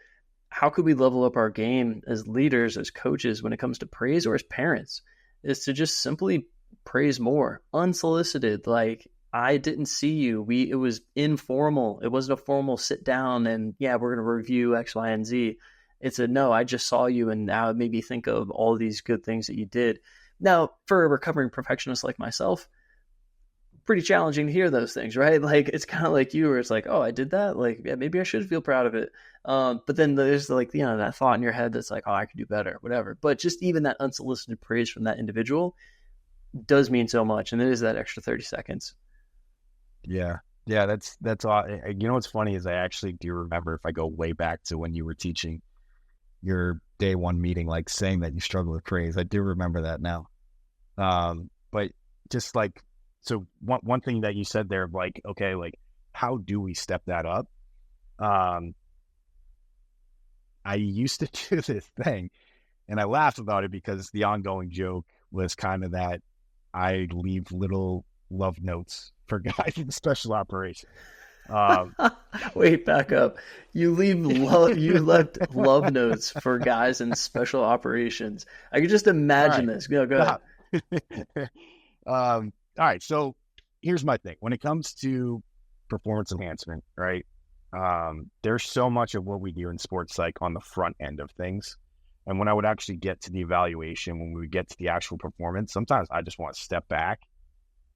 how could we level up our game as leaders, as coaches, when it comes to praise, or as parents, is to just simply praise more, unsolicited. Like, I didn't see you. It was informal. It wasn't a formal sit down and yeah, we're going to review X, Y, and Z. It's a no, I just saw you and now it made me think of all these good things that you did. Now, for a recovering perfectionist like myself, pretty challenging to hear those things, right? Like it's kind of like you, where it's like, oh, I did that. Like, yeah, maybe I should feel proud of it. But then there's like, that thought in your head that's like, oh, I could do better, whatever. But just even that unsolicited praise from that individual does mean so much, and it is that extra 30 seconds. Yeah, that's all. What's funny is I actually do remember, if I go way back to when you were teaching your day one meeting, like saying that you struggle with praise. I do remember that now. But just like, so one thing that you said there, like, okay, like how do we step that up? I used to do this thing and I laugh about it because the ongoing joke was kind of that I leave little love notes for guys in special operations. Wait, back up. You left love notes for guys in special operations. I could just imagine this. Go ahead. All right. So here's my thing. When it comes to performance enhancement, right? There's so much of what we do in sports psych on the front end of things. And when I would actually get to the evaluation, when we would get to the actual performance, sometimes I just want to step back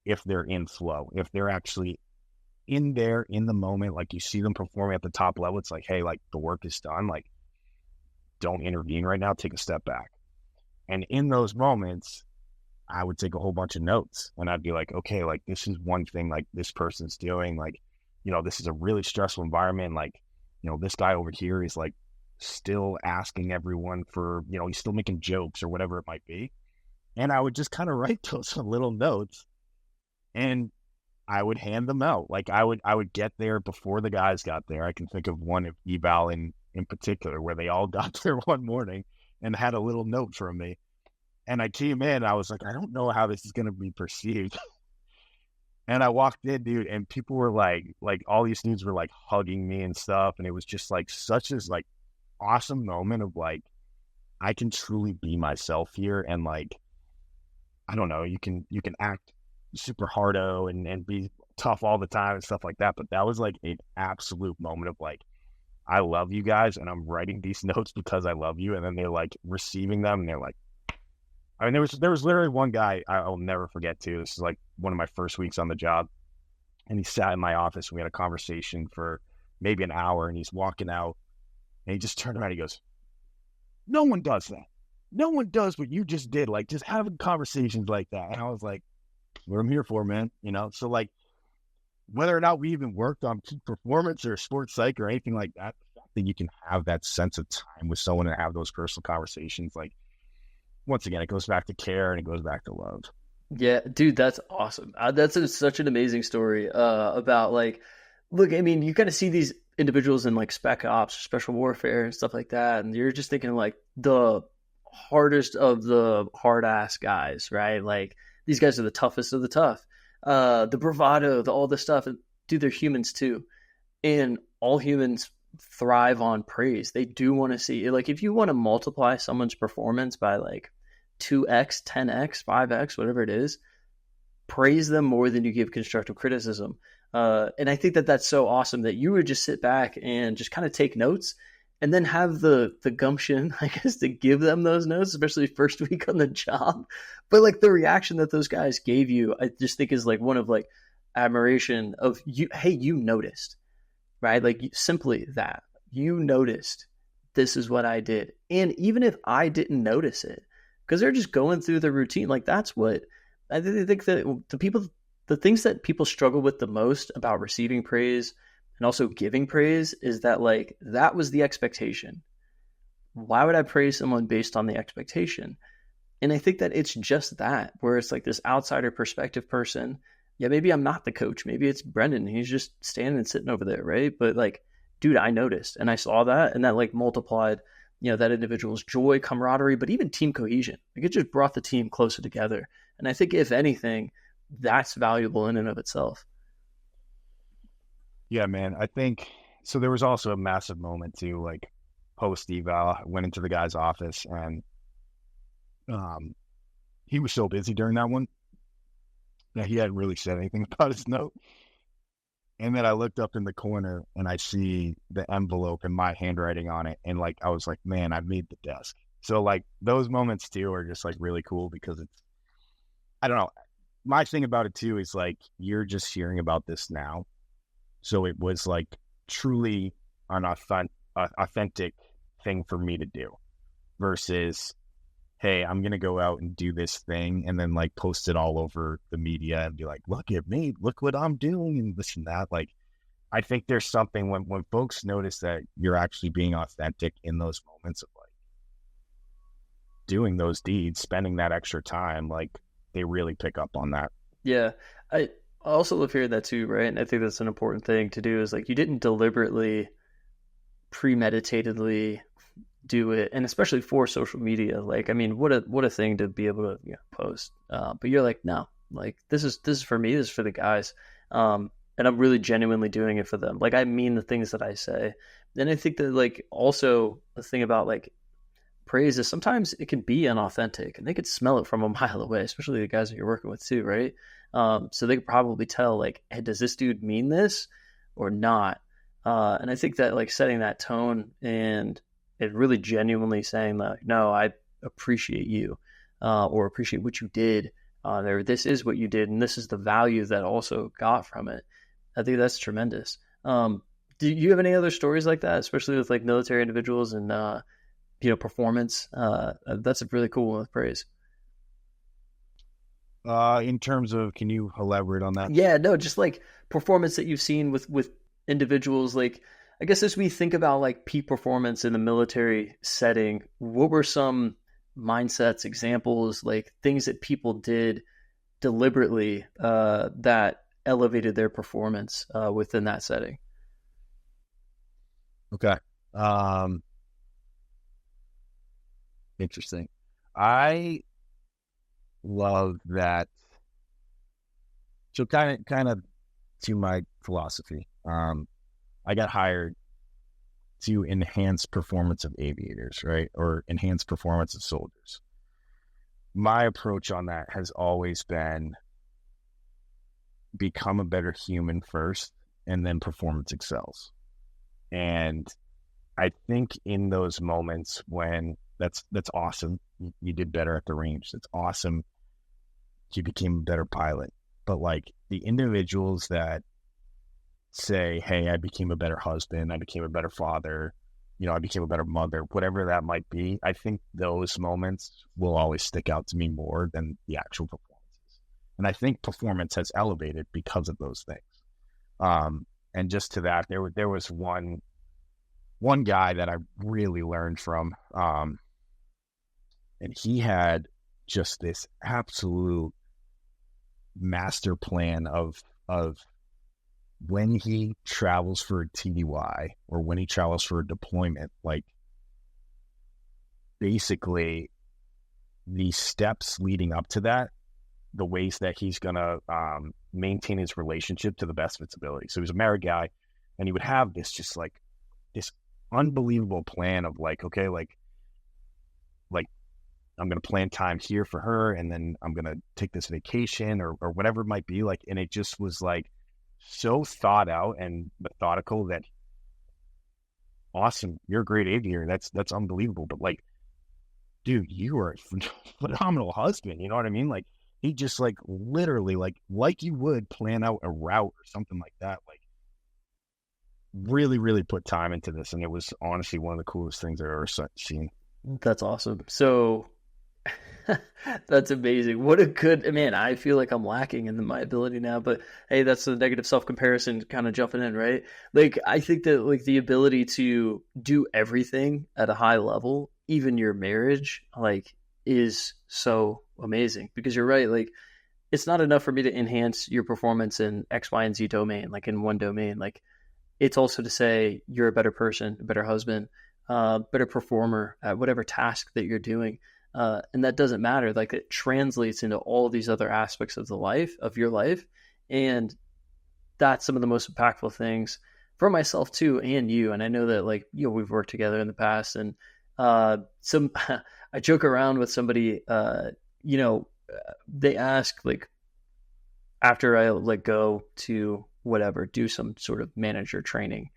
if they're in flow, if they're actually in there in the moment, like you see them performing at the top level, it's like, hey, like the work is done. Like, don't intervene right now. Take a step back. And in those moments, I would take a whole bunch of notes and I'd be like, okay, like this is one thing like this person's doing. Like, this is a really stressful environment. Like, this guy over here is like still asking everyone for, he's still making jokes or whatever it might be. And I would just kind of write those little notes and I would hand them out. Like I would get there before the guys got there. I can think of one eval in particular where they all got there one morning and had a little note from me. And I came in, I was like, I don't know how this is going to be perceived. And I walked in, dude, and people were like all these dudes were like hugging me and stuff. And it was just like such this like awesome moment of like, I can truly be myself here. And like, I don't know, you can act super hardo and be tough all the time and stuff like that. But that was like an absolute moment of like, I love you guys and I'm writing these notes because I love you. And then they're like receiving them and they're like, I mean, there was literally one guy I'll never forget too. This is like one of my first weeks on the job. And he sat in my office and we had a conversation for maybe an hour and he's walking out and he just turned around and he goes, no one does that. No one does what you just did. Like just having conversations like that. And I was like, what I'm here for, man. So like whether or not we even worked on peak performance or sports psych or anything like that, the fact that you can have that sense of time with someone and have those personal conversations, like once again, it goes back to care and it goes back to love. Yeah, dude, that's awesome. Such an amazing story about like, look, I mean, you kind of see these individuals in like spec ops, special warfare, and stuff like that, and you're just thinking like the hardest of the hard ass guys, right? Like these guys are the toughest of the tough. The bravado, all this stuff. And dude, they're humans too, and all humans thrive on praise. They do want to see, like, if you want to multiply someone's performance by like 2x, 10x, 5x, whatever it is, praise them more than you give constructive criticism. And I think that that's so awesome that you would just sit back and just kind of take notes and then have the gumption, I guess, to give them those notes, especially first week on the job. But like the reaction that those guys gave you, I just think is like one of like admiration of you. Hey, you noticed, right? Like simply that you noticed this is what I did. And even if I didn't notice it, because they're just going through the routine, like that's what I think that the things that people struggle with the most about receiving praise and also giving praise is that like that was the expectation. Why would I praise someone based on the expectation? And I think that it's just that, where it's like this outsider perspective person. Yeah, maybe I'm not the coach. Maybe it's Brendan. He's just standing and sitting over there, right? But like, dude, I noticed and I saw that, and that like multiplied, that individual's joy, camaraderie, but even team cohesion. Like it just brought the team closer together. And I think if anything, that's valuable in and of itself. Yeah, man. I think so. There was also a massive moment too, like post eval. I went into the guy's office and he was so busy during that one that he hadn't really said anything about his note. And then I looked up in the corner and I see the envelope and my handwriting on it. And like, I was like, man, I made the desk. So like those moments too are just like really cool because it's, I don't know. My thing about it too is like, you're just hearing about this now. So it was like truly an authentic thing for me to do versus, hey, I'm going to go out and do this thing and then like post it all over the media and be like, look at me, look what I'm doing and this and that. Like, I think there's something when folks notice that you're actually being authentic in those moments of like doing those deeds, spending that extra time, like they really pick up on that. Yeah. I also love hearing that too, right? And I think that's an important thing to do is like you didn't deliberately, premeditatedly do it, and especially for social media. Like, I mean, what a thing to be able to post. But you're like, no, like this is for me, this is for the guys, and I'm really genuinely doing it for them. Like, I mean the things that I say. And I think that like also the thing about like praise is sometimes it can be unauthentic, and they could smell it from a mile away, especially the guys that you're working with too, right? So they could probably tell like, hey, does this dude mean this or not? And I think that like setting that tone and it really genuinely saying like, no, I appreciate you, or appreciate what you did. This is what you did, and this is the value that also got from it. I think that's tremendous. Do you have any other stories like that, especially with like military individuals and performance? That's a really cool one with praise. In terms of, can you elaborate on that? Yeah, no, just like performance that you've seen with individuals. Like, I guess as we think about like peak performance in the military setting, what were some mindsets, examples, like things that people did deliberately that elevated their performance within that setting? Okay. Um, Interesting. I love that. So kind of to my philosophy. I got hired to enhance performance of aviators, right? Or enhance performance of soldiers. My approach on that has always been become a better human first, and then performance excels. And I think in those moments when that's awesome, you did better at the range. That's awesome. You became a better pilot. But like the individuals that say, hey, I became a better husband, I became a better father, I became a better mother, whatever that might be, I think those moments will always stick out to me more than the actual performances. And I think performance has elevated because of those things. And just to that, there was one guy that I really learned from, and he had just this absolute master plan of when he travels for a TDY or when he travels for a deployment, like basically the steps leading up to that, the ways that he's going to maintain his relationship to the best of its ability. So he was a married guy, and he would have this just like this unbelievable plan of like, okay, like I'm going to plan time here for her, and then I'm going to take this vacation or whatever it might be. Like, and it just was like so thought out and methodical that awesome. You're a great aviator. That's unbelievable. But like, dude, you are a phenomenal husband. You know what I mean? Like, he just like literally like you would plan out a route or something like that. Like, really, really put time into this, and it was honestly one of the coolest things I've ever seen. That's awesome. So that's amazing. What a good man. I feel like I'm lacking in my ability now, but hey, that's the negative self comparison kind of jumping in, right? Like, I think that like the ability to do everything at a high level, even your marriage, like, is so amazing because you're right. Like, it's not enough for me to enhance your performance in X, Y, and Z domain, like in one domain. Like, it's also to say you're a better person, a better husband, better performer at whatever task that you're doing. And that doesn't matter. Like, it translates into all these other aspects of your life. And that's some of the most impactful things for myself too, and you. And I know that like, we've worked together in the past, and some, I joke around with somebody, they ask like, after I like go to whatever, do some sort of manager training,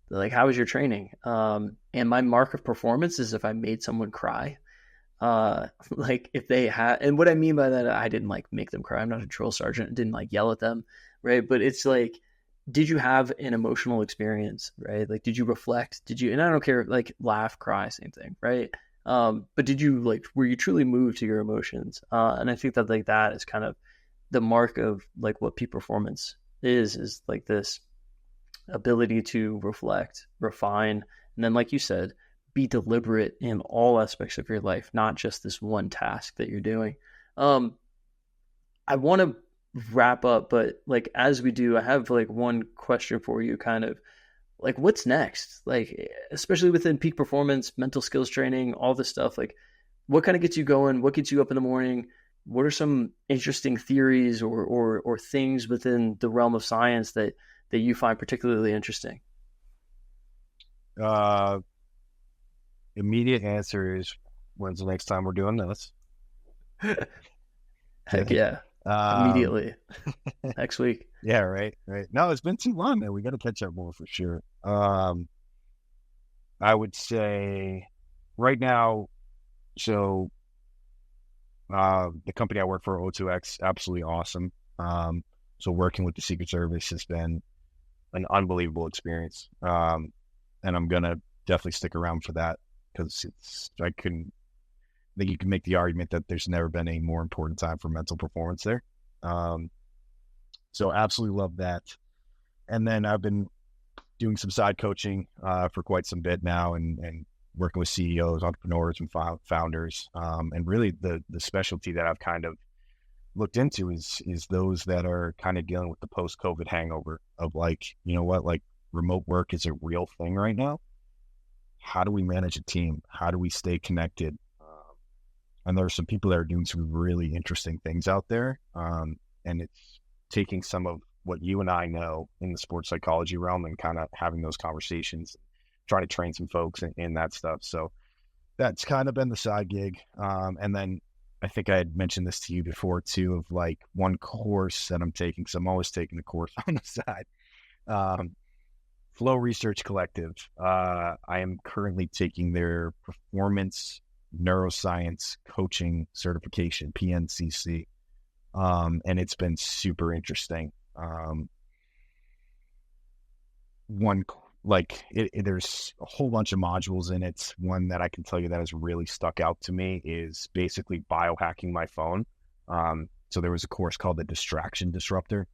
they're like, how was your training? And my mark of performance is if I made someone cry. Like if they had, and what I mean by that, I didn't like make them cry. I'm not a drill sergeant. I didn't like yell at them. Right. But it's like, did you have an emotional experience? Right. Like, did you reflect? Did you, and I don't care, like laugh, cry, same thing. Right. But did you like, were you truly moved to your emotions? And I think that like that is kind of the mark of like what peak performance is like this ability to reflect, refine, and then, like you said, be deliberate in all aspects of your life, not just this one task that you're doing. Um, I want to wrap up, but like as we do, I have like one question for you, kind of like what's next? Like, especially within peak performance, mental skills training, all this stuff. Like, what kind of gets you going? What gets you up in the morning? What are some interesting theories or things within the realm of science that you find particularly interesting? Uh, Immediate answer is, when's the next time we're doing this? Heck yeah. um, Immediately. Next week. yeah, right. No, it's been too long, man. We got to catch up more for sure. I would say right now, so the company I work for, O2X, absolutely awesome. So working with the Secret Service has been an unbelievable experience. And I'm going to definitely stick around for that because I think you can make the argument that there's never been a more important time for mental performance there. Um, so absolutely love that. And then I've been doing some side coaching for quite some bit now, and working with CEOs, entrepreneurs, and founders. And really, the specialty that I've kind of looked into is those that are kind of dealing with the post-COVID hangover of like, you know what, like remote work is a real thing right now. How do we manage a team? How do we stay connected? And there are some people that are doing some really interesting things out there. And it's taking some of what you and I know in the sports psychology realm and kind of having those conversations, trying to train some folks in that stuff. So that's kind of been the side gig. And then I think I had mentioned this to you before too, of like one course that I'm taking. So I'm always taking a course on the side. Flow Research Collective. I am currently taking their performance neuroscience coaching certification, PNCC. And it's been super interesting. There's a whole bunch of modules in it. One that I can tell you that has really stuck out to me is basically biohacking my phone. So there was a course called the Distraction Disruptor.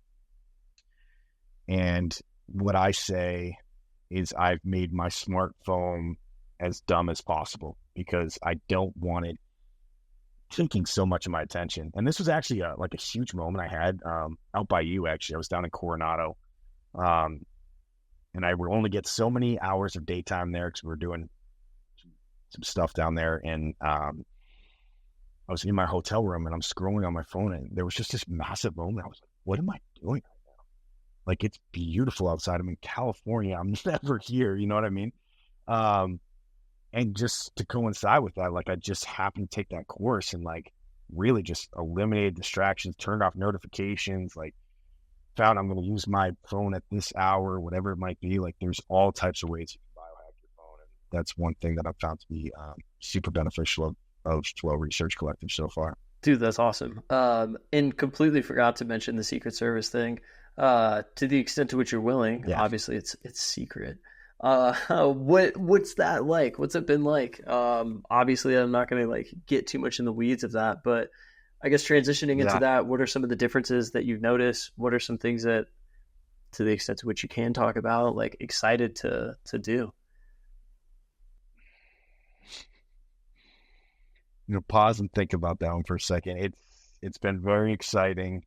And what I say is I've made my smartphone as dumb as possible because I don't want it taking so much of my attention. And this was actually a huge moment I had out by you, actually. I was down in Coronado. And I would only get so many hours of daytime there because we were doing some stuff down there. And I was in my hotel room and I'm scrolling on my phone and there was just this massive moment. I was like, what am I doing right now? Like, it's beautiful outside. I'm in California. I'm never here. You know what I mean? And just to coincide with that, like I just happened to take that course and like really just eliminated distractions, turned off notifications, like found I'm going to use my phone at this hour, whatever it might be. Like there's all types of ways you can biohack your phone. And that's one thing that I've found to be super beneficial of Flow Research Collective so far. Dude, that's awesome. And completely forgot to mention the Secret Service thing. To the extent to which you're willing, Yeah. obviously it's secret. What's that like? What's it been like? Obviously I'm not going to like get too much in the weeds of that, but I guess transitioning into that, what are some of the differences that you've noticed? What are some things that, to the extent to which you can talk about, like excited to do? Pause and think about that one for a second. It's been very exciting.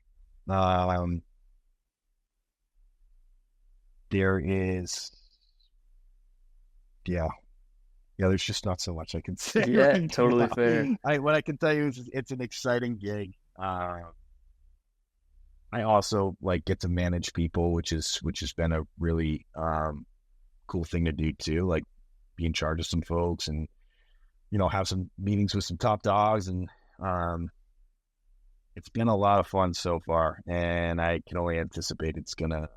There is, there's just not so much I can say. Yeah, right totally now. fair. What I can tell you is it's an exciting gig. I also like get to manage people, which has been a really cool thing to do too. Like be in charge of some folks and have some meetings with some top dogs, and it's been a lot of fun so far. And I can only anticipate it's gonna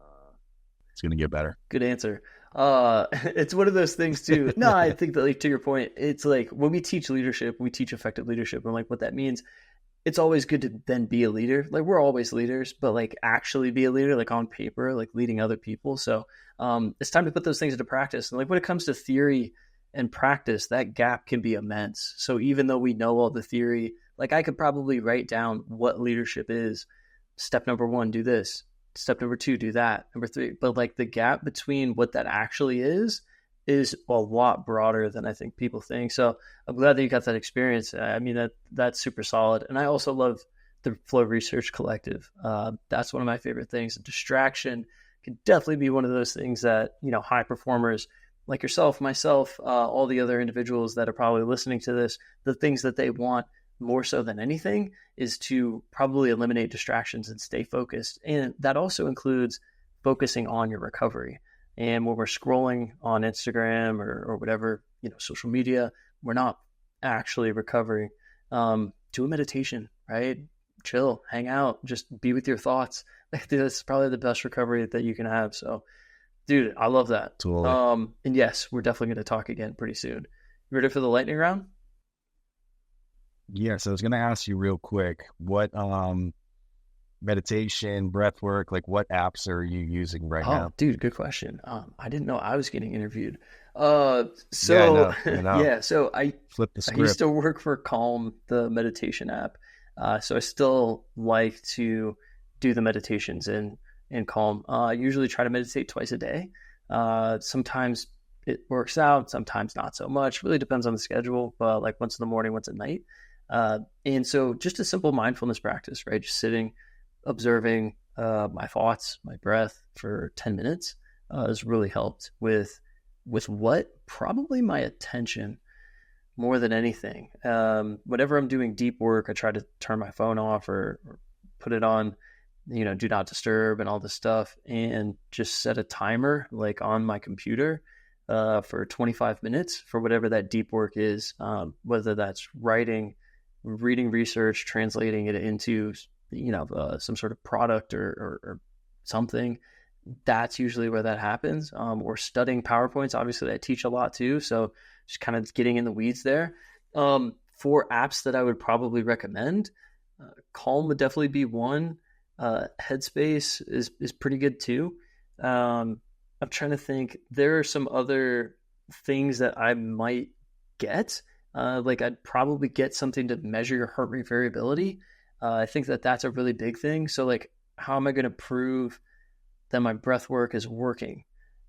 get better. Good answer. It's one of those things too. No, I think that like to your point, it's like when we teach leadership, we teach effective leadership, and like what that means, it's always good to then be a leader. Like we're always leaders, but like actually be a leader, like on paper, like leading other people. So it's time to put those things into practice. And like when it comes to theory and practice, that gap can be immense. So even though we know all the theory, like I could probably write down what leadership is. Step number 1, do this. Step number 2, do that. Number 3, but like the gap between what that actually is a lot broader than I think people think. So I'm glad that you got that experience. I mean, that's super solid. And I also love the Flow Research Collective. That's one of my favorite things. Distraction can definitely be one of those things that, high performers like yourself, myself, all the other individuals that are probably listening to this, the things that they want more so than anything is to probably eliminate distractions and stay focused. And that also includes focusing on your recovery. And when we're scrolling on Instagram or whatever, social media, we're not actually recovering. Do a meditation, right? Chill, hang out, just be with your thoughts. That's probably the best recovery that you can have. So, dude, I love that. Totally. And yes, we're definitely going to talk again pretty soon. You ready for the lightning round? Yes, I was going to ask you real quick, what meditation, breath work? Like, what apps are you using right Oh, now? dude, good question. I didn't know I was getting interviewed. Uh, Yeah, I so know. I know. yeah, so Flip the I used script. to work for Calm, the meditation app. So I still like to do the meditations in Calm. I usually try to meditate twice a day. Sometimes it works out, sometimes not so much. Really depends on the schedule, but like once in the morning, once at night. And so just a simple mindfulness practice, right? Just sitting, observing my thoughts, my breath for 10 minutes has really helped with what probably my attention more than anything. Whenever I'm doing deep work, I try to turn my phone off or put it on, do not disturb and all this stuff, and just set a timer like on my computer for 25 minutes for whatever that deep work is, whether that's writing, reading research, translating it into, some sort of product or something. That's usually where that happens. Or studying PowerPoints. Obviously, I teach a lot too, so just kind of getting in the weeds there. For apps that I would probably recommend, Calm would definitely be one. Headspace is pretty good too. I'm trying to think. There are some other things that I might get. Like I'd probably get something to measure your heart rate variability. I think that that's a really big thing. So like, how am I going to prove that my breath work is working?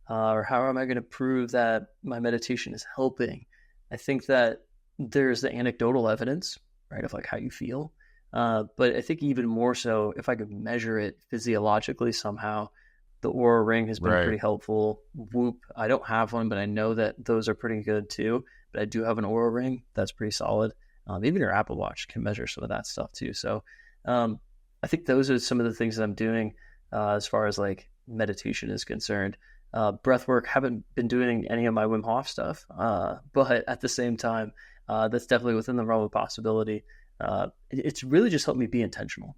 Or how am I going to prove that my meditation is helping? I think that there's the anecdotal evidence, right, of like how you feel. But I think even more so, if I could measure it physiologically somehow, the Aura Ring has been Right. pretty helpful. Whoop, I don't have one, but I know that those are pretty good too. But I do have an Aura Ring that's pretty solid. Even your Apple Watch can measure some of that stuff too. So um, I think those are some of the things that I'm doing as far as like meditation is concerned. Breath work, haven't been doing any of my Wim Hof stuff, but at the same time, that's definitely within the realm of possibility. It's really just helped me be intentional.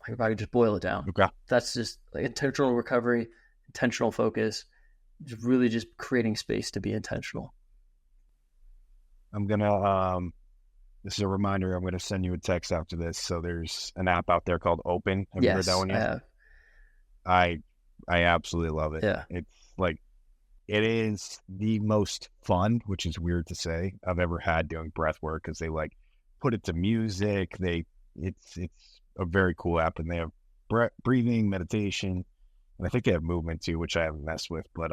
Like if I could just boil it down, Okay. that's just like intentional recovery, intentional focus, just really just creating space to be intentional. I'm gonna this is a reminder, I'm gonna send you a text after this. So there's an app out there called Open. Have you heard that Yes, one I yet? have. I I absolutely love it. Yeah. It's like it is the most fun, which is weird to say, I've ever had doing breath work because they like put it to music. It's a very cool app, and they have breathing, meditation, and I think they have movement too, which I haven't messed with. But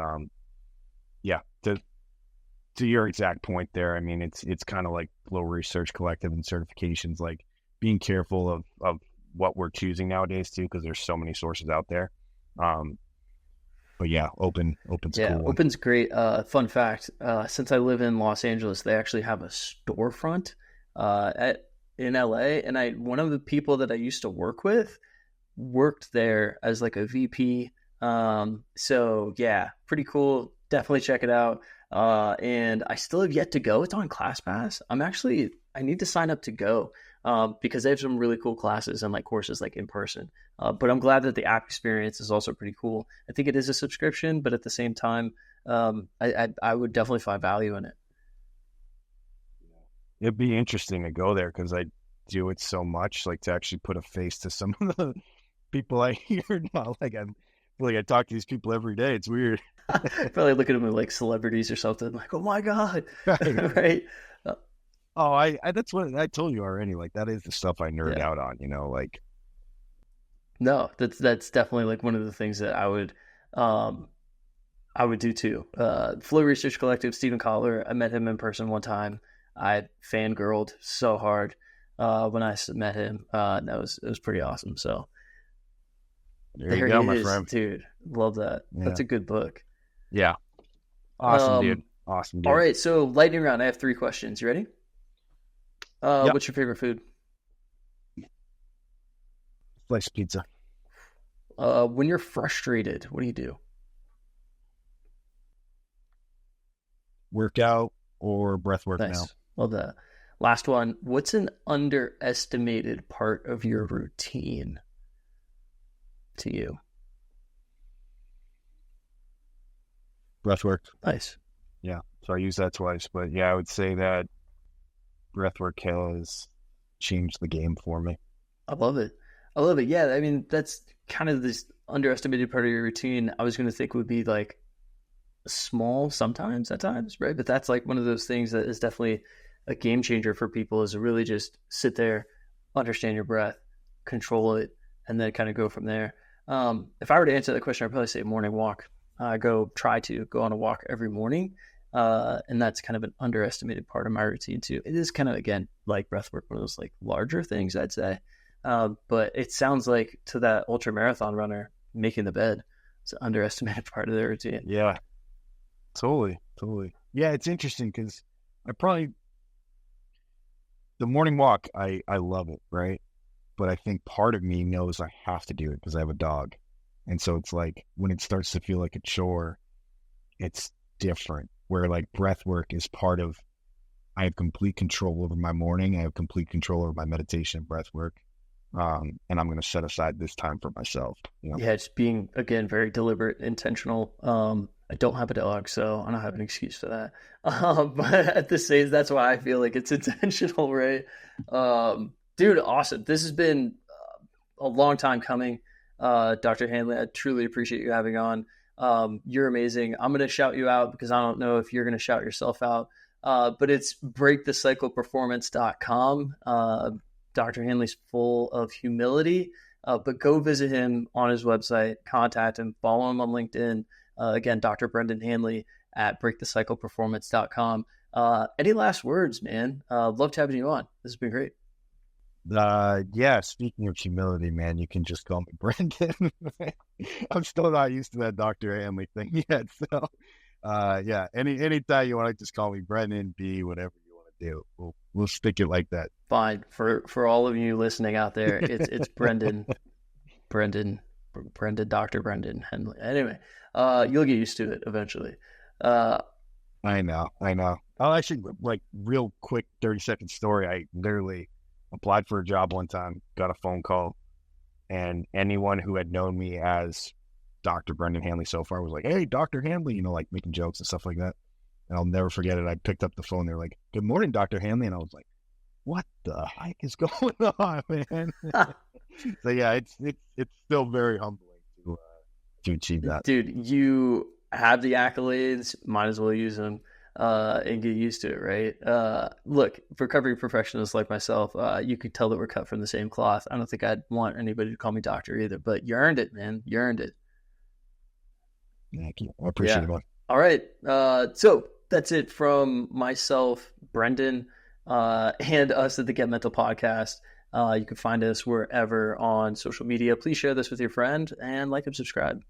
yeah, to your exact point there, I mean, it's kind of like Flow Research Collective and certifications, like being careful of what we're choosing nowadays too, because there's so many sources out there. Um, but yeah, open's a Yeah, cool one. Open's great. Fun fact: since I live in Los Angeles, they actually have a storefront at in LA, and I one of the people that I used to work with worked there as like a VP. So yeah, pretty cool. Definitely check it out. And I still have yet to go. It's on ClassPass. I need to sign up to go because they have some really cool classes and like courses like in person. But I'm glad that the app experience is also pretty cool. I think it is a subscription, but at the same time, I would definitely find value in it. It'd be interesting to go there because I do it so much, like to actually put a face to some of the people I hear now. Like I talk to these people every day. It's weird. Probably look at them like celebrities or something. Like, oh my god, Right. right? Uh, Oh, I that's what I told you already. Like that is the stuff I nerd yeah. out on, like No, that's definitely like one of the things that um, I would do too. Flow Research Collective, Stephen Collar. I met him in person one time. I fangirled so hard when I met him. That was it was pretty awesome. So there you there he go, my is, friend. dude. Love that. Yeah. That's a good book. Yeah. Awesome, dude. Um, Awesome, all dude. right, so lightning round. I have three questions. You ready? Yep. What's your favorite food? Slice pizza. When you're frustrated, what do you do? Workout or breath work now. Nice. Love that. Last one. What's an underestimated part of your routine to you? Breath work. Nice. Yeah. So I use that twice. But yeah, I would say that breath work has changed the game for me. I love it. I love it. Yeah, I mean that's kind of this underestimated part of your routine. I was going to think would be like small sometimes at times, right? But that's like one of those things that is definitely a game changer for people is to really just sit there, understand your breath, control it, and then kind of go from there. If I were to answer that question, I'd probably say morning walk. I try to go on a walk every morning. And that's kind of an underestimated part of my routine too. It is kind of, again, like breath work, one of those like larger things I'd say. But it sounds like to that ultra marathon runner, making the bed is an underestimated part of their routine. Yeah, totally, totally. Yeah, it's interesting because I probably the morning walk, I love it, right? But I think part of me knows I have to do it because I have a dog, and so it's like when it starts to feel like a chore, it's different. Where like breath work is part of, I have complete control over my morning. I have complete control over my meditation and breath work, and I'm going to set aside this time for myself. You know? Yeah, just being again very deliberate, intentional. I don't have a dog, so I don't have an excuse for that. But at this stage, that's why I feel like it's intentional, right? Dude, awesome. This has been a long time coming. Dr. Hanley, I truly appreciate you having on. You're amazing. I'm going to shout you out because I don't know if you're going to shout yourself out. But it's breakthecycleperformance.com. Dr. Hanley's full of humility, but go visit him on his website, contact him, follow him on LinkedIn. Again, Dr. Brendan Hanley at breakthecycleperformance.com. Any last words, man? Loved having you on. This has been great. Yeah, speaking of humility, man, you can just call me Brendan. I'm still not used to that Dr. Hanley thing yet. So, yeah, anytime you want to just call me Brendan, B, whatever you want to do, we'll stick it like that. Fine. For all of you listening out there, it's Brendan, Brendan, Dr. Brendan Henley. Anyway, you'll get used to it eventually. I know. I'll actually, like, real quick 30-second story. I literally applied for a job one time, got a phone call, and anyone who had known me as Dr. Brendan Hanley so far was like, "Hey, Dr. Hanley," like making jokes and stuff like that. And I'll never forget it. I picked up the phone. They're like, "Good morning, Dr. Hanley." And I was like, what the heck is going on, man? So yeah, it's still very humbling to achieve that. Dude, you have the accolades, might as well use them. And get used to it, right? Look, recovery professionals like myself, you could tell that we're cut from the same cloth. I don't think I'd want anybody to call me doctor either, but you earned it, man. You earned it. Thank you. I appreciate it, man. All right. So that's it from myself, Brendan, and us at the Get Mental podcast. You can find us wherever on social media. Please share this with your friend and like and subscribe.